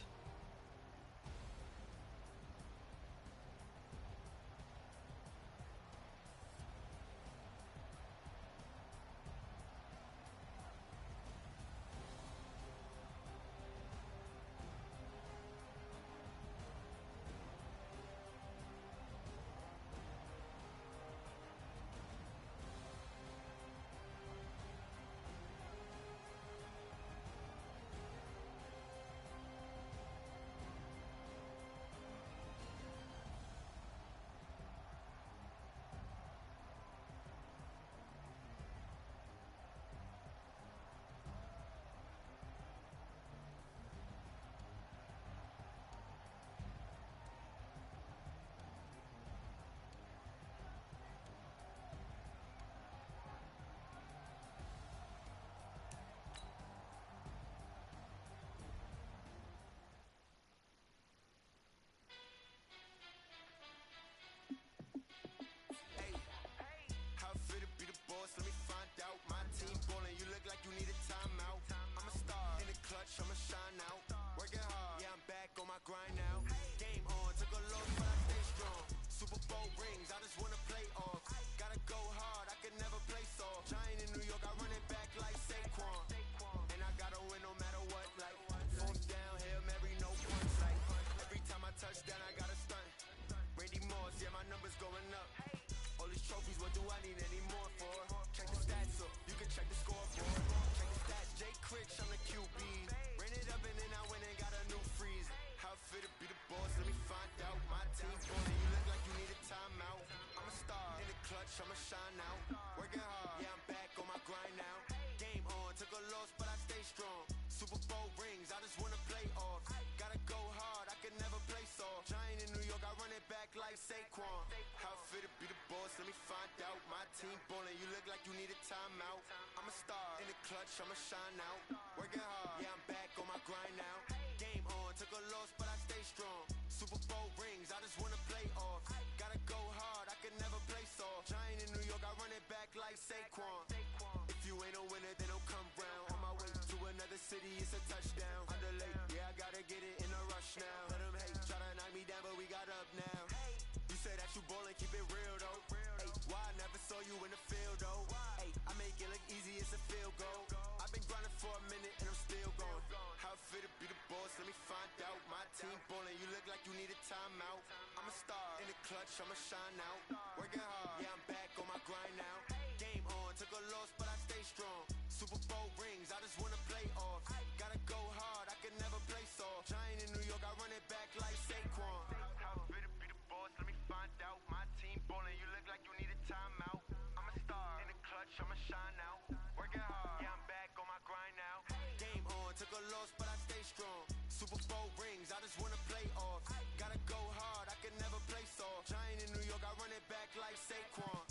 clutch, I'ma shine out. Working hard, yeah, I'm back on my grind now. Game on, took a loss, but I stay strong. Super Bowl rings, I just wanna play off. Gotta go hard, I can never play soft. Giant in New York, I run it back like Saquon. And I gotta win no matter what, like fourth down, Hail Mary, no punch. Like every time I touch down, I gotta stunt. Randy Moss, yeah, my numbers going up. All these trophies, what do I need any more for? Check the stats up, you can check the scoreboard. Check the stats, Jay Critch, I'm the QB. Ran it up and then I went and got a new freeze. How fit to be the boss, let me find out. My team falling, you look like you need a timeout. I'm a star, in the clutch, I'ma shine out. Working hard, yeah, I'm back on my grind now. Game on, took a loss, but I stay strong. Super Bowl rings, I just wanna play off. Gotta go hard, I can never play soft. Giant in New York, I run it back like Saquon. How fit to be the boss, let me find out. My team ballin', you look like you need a timeout. I'm a star, in the clutch, I'ma shine out. Working hard, yeah, I'm back on my grind now. Game on, took a loss, but I stay strong. Super Bowl rings, I just wanna play off. Gotta go hard, I can never play soft. Giant in New York, I run it back like Saquon. If you ain't a winner, then don't come round. On my way to another city, it's a touchdown. Underlay, yeah, I gotta get it in a rush now. Let them hate, try to knock me down, but we got up now. You say that you ballin', keep it real though. Hey, why I never saw you in the field though? Hey, I make it look easy, it's a field goal. I've been grinding for a minute and I'm still going. How fit to be the boss, let me find out. My team ballin', you look like you need a timeout. I'm a star, in the clutch, I'ma shine out. Working hard, yeah, I'm back on my grind now. Game on, took a loss, but I stay strong. Super Bowl rings, I just wanna play off. Gotta go hard, I can never play soft. Giant in New York, I run it back like Saquon. How fit to be the boss, let me find out. My team ballin', you look like you need a timeout. I'm a star, in the clutch, I'ma shine out. Working hard, yeah, I'm back on my grind now. Game on, took a loss, but I stay strong. Super Bowl rings, I just wanna play off. Gotta go hard, I can never play soft. Giant in New York, I run it back like Saquon.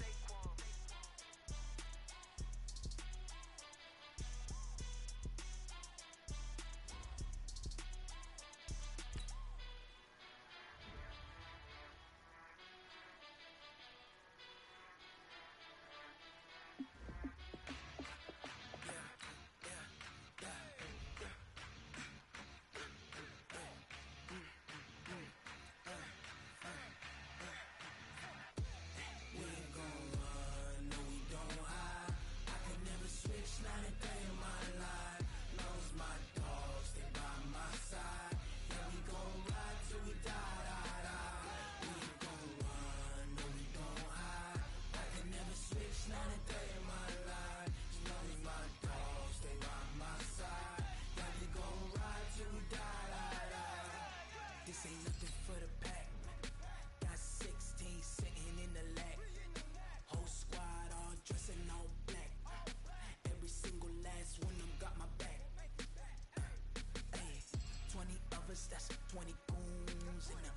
That's 20 goons and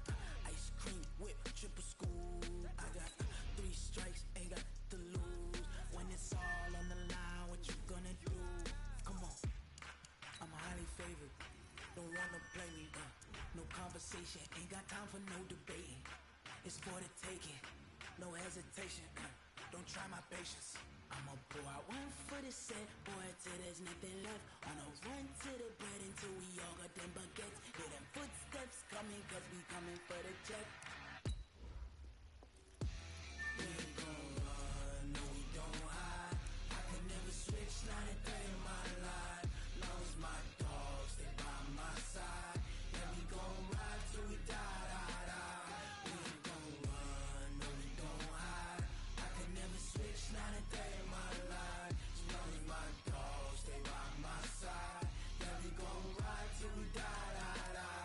ice cream whip, triple school. I got 3 strikes, ain't got to lose. When it's all on the line, what you gonna do? Come on, I'm highly favored. Don't wanna play me, no conversation. Ain't got time for no debating. It's for the taking, no hesitation. Don't try my patience. I'ma pour out one for the set, boy, till there's nothing left. On a run to the bread until we all got them baguettes. Hear them footsteps coming, cause we coming for the check. We ain't gon' run, no we don't hide. I can never switch, not a day in my life. Long as my dogs, they by my side. Yeah, we gon' ride till we die, die, die. We ain't gon' run, no we don't hide. I can never switch, not a day in my life. As long as my dogs, they by my side. Yeah, we gon' ride till we die, die, die.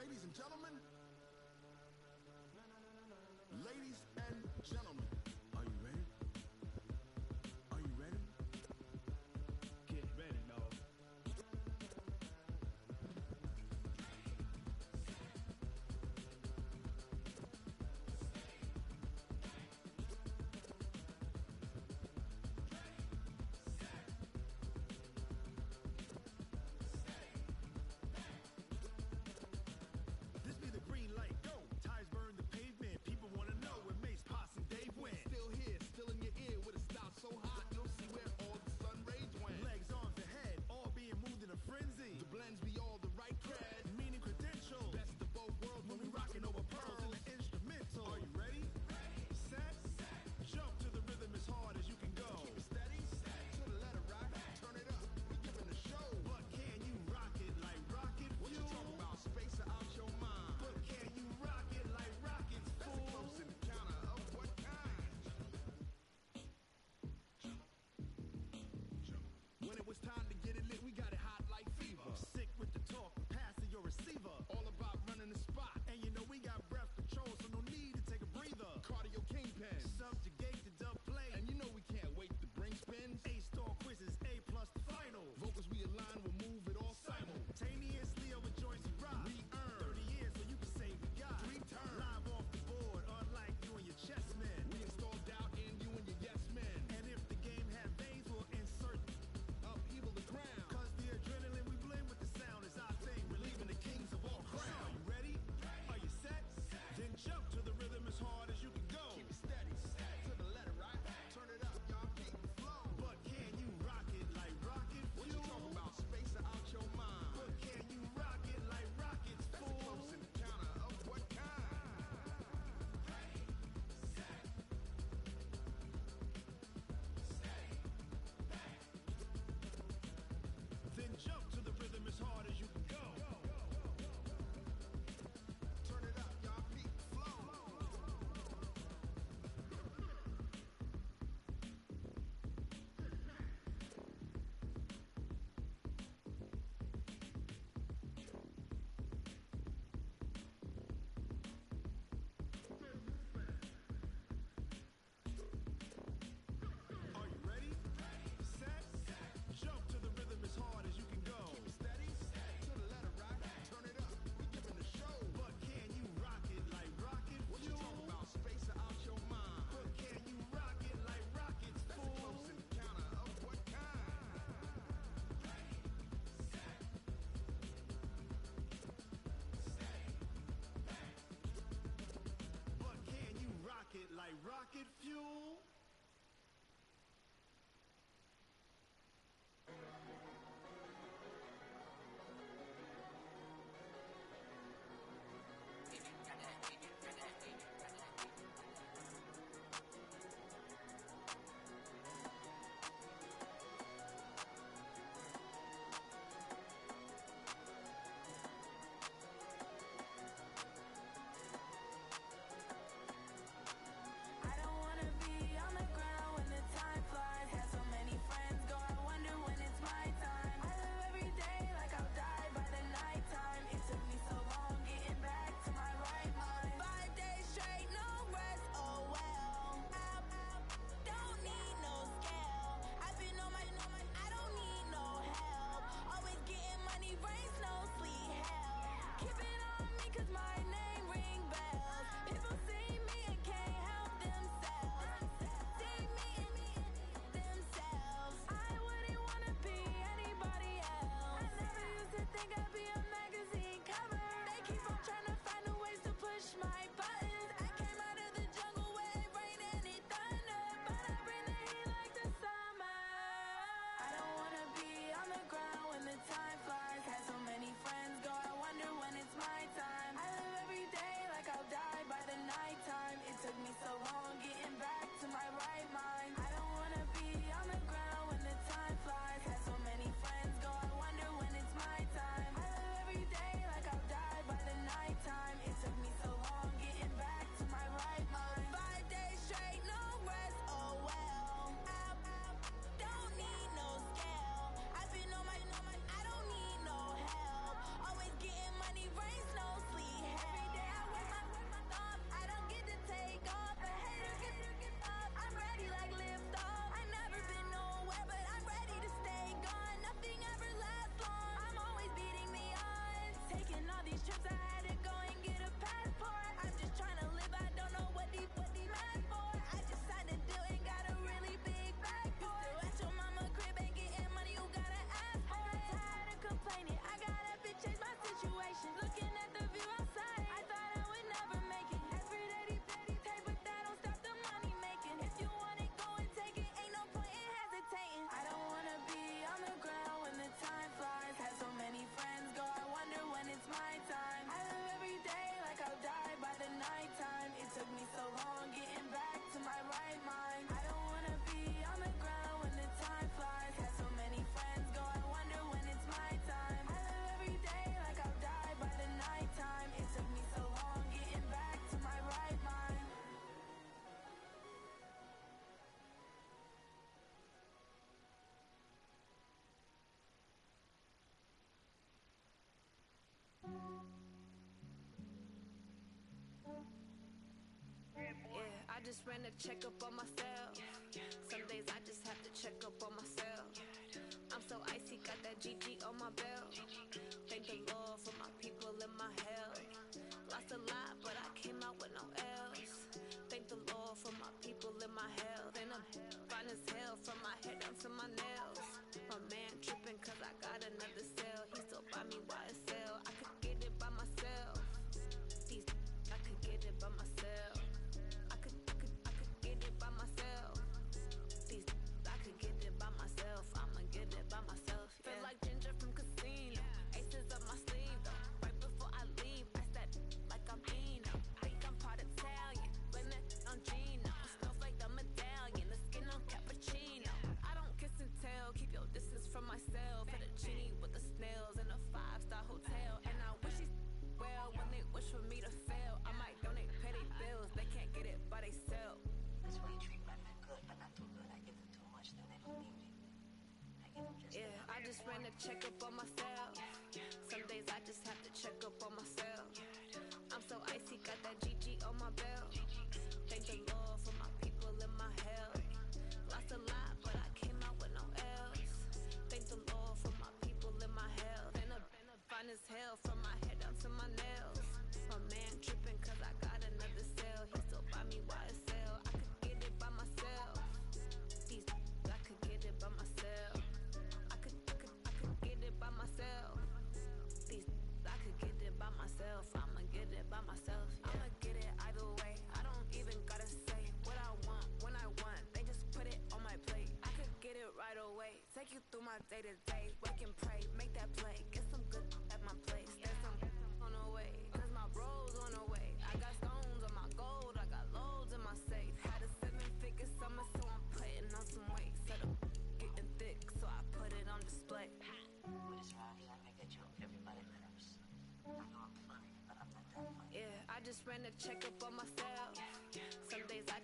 Ladies and gentlemen. Ladies and gentlemen. Are you ready? Are you ready? Get ready, dog. This be the green light, go. Tires burn the pavement. People want to know where Mace, Pops, and Dave went. Still here, still in your ear with a stop so hot you'll see where all the sun rays went. Legs, arms, and head, all being moved in a frenzy. The blends be all the right cred, meaning credentials. Best of both worlds when we rocking over pearls in the instrumental. Are you ready? Set, jump to the rhythm as hard as you can go. Keep it steady, to the letter rock. Turn it up, we giving a show. But can you rock it like rocket fuel? What you talking about? Space out your mind. But can you rock it like rockets, fool? That's a close encounter of what kind? When it was time to get it lit, we got it hot like fever. Sick with the talk, passing your receiver. All about running the spot. And you know we got breath control, so no need to take a breather. Cardio kingpin, subjugate the dub play. And you know we can't wait to bring spins. A-star quizzes, A+ the final. Vocals we align, we'll move it all simultaneously over joints we rock. We earn 30 years, so you can say we got 3 turns. Live off the board, unlike you and your chess men. We install doubt in you and your yes men. And if the game had veins, we'll insert upheaval to ran a checkup on myself. Some days I just have to check up on myself. I'm so icy, got that GG on my belt. Thank the Lord for my people in my health. Lost a lot, but I came out with no L's. Thank the Lord for my people in my health. And I'm fine as hell from my head down to my nails. My man tripping cause I got another cell. He still buy me YSL. I could get it by myself. I could get it by myself. I could get it by myself. I could get it by myself. I'ma get it by myself. Yeah. Feel like Ginger from Casino. Aces up my sleeve though. Right before I leave, pass that like I'm Eno. Think I'm part Italian. Blame that on Gino. Snowflake the medallion. The skin on cappuccino. I don't kiss and tell. Keep your distance from myself. Fettuccine with the snails in a 5-star hotel. And I wish these well when they wish for me to fail. I might donate, pay their bills. They can't get it by themselves. That's why you treat women good, but not too good. I give them too much, then they don't need me. I give them just Yeah, I just ran a checkup on myself. Some days I just have to check up on myself. I'm so icy, got that GG on my belt. Thank the Lord for my people in my health. Lost a lot, but I came out with no L's. Thank the Lord for my people in my health. And I'm fine as hell from my head down to my nails. My man tripping cause I got another cell. He still buy me YSL. I could get it by myself. I could get it by myself. I could get it by myself. I could get it by myself. I'ma get it by myself. Yeah. I'ma get it either way. I don't even gotta say what I want when I want. They just put it on my plate. I could get it right away. Take you through my day to day. Wake and pray, make that play. Get some good at my place. There's some on the way. Cause my bros on the way. I got stones on my gold. I got loads in my safe. Had a 7-figure summer, so I'm putting on some weight. Set up getting thick, so I put it on display. What is wrong? I make that joke. Everybody laughs. I know I'm funny, but I'm not that funny. Yeah, I just ran a checkup on myself. Some days I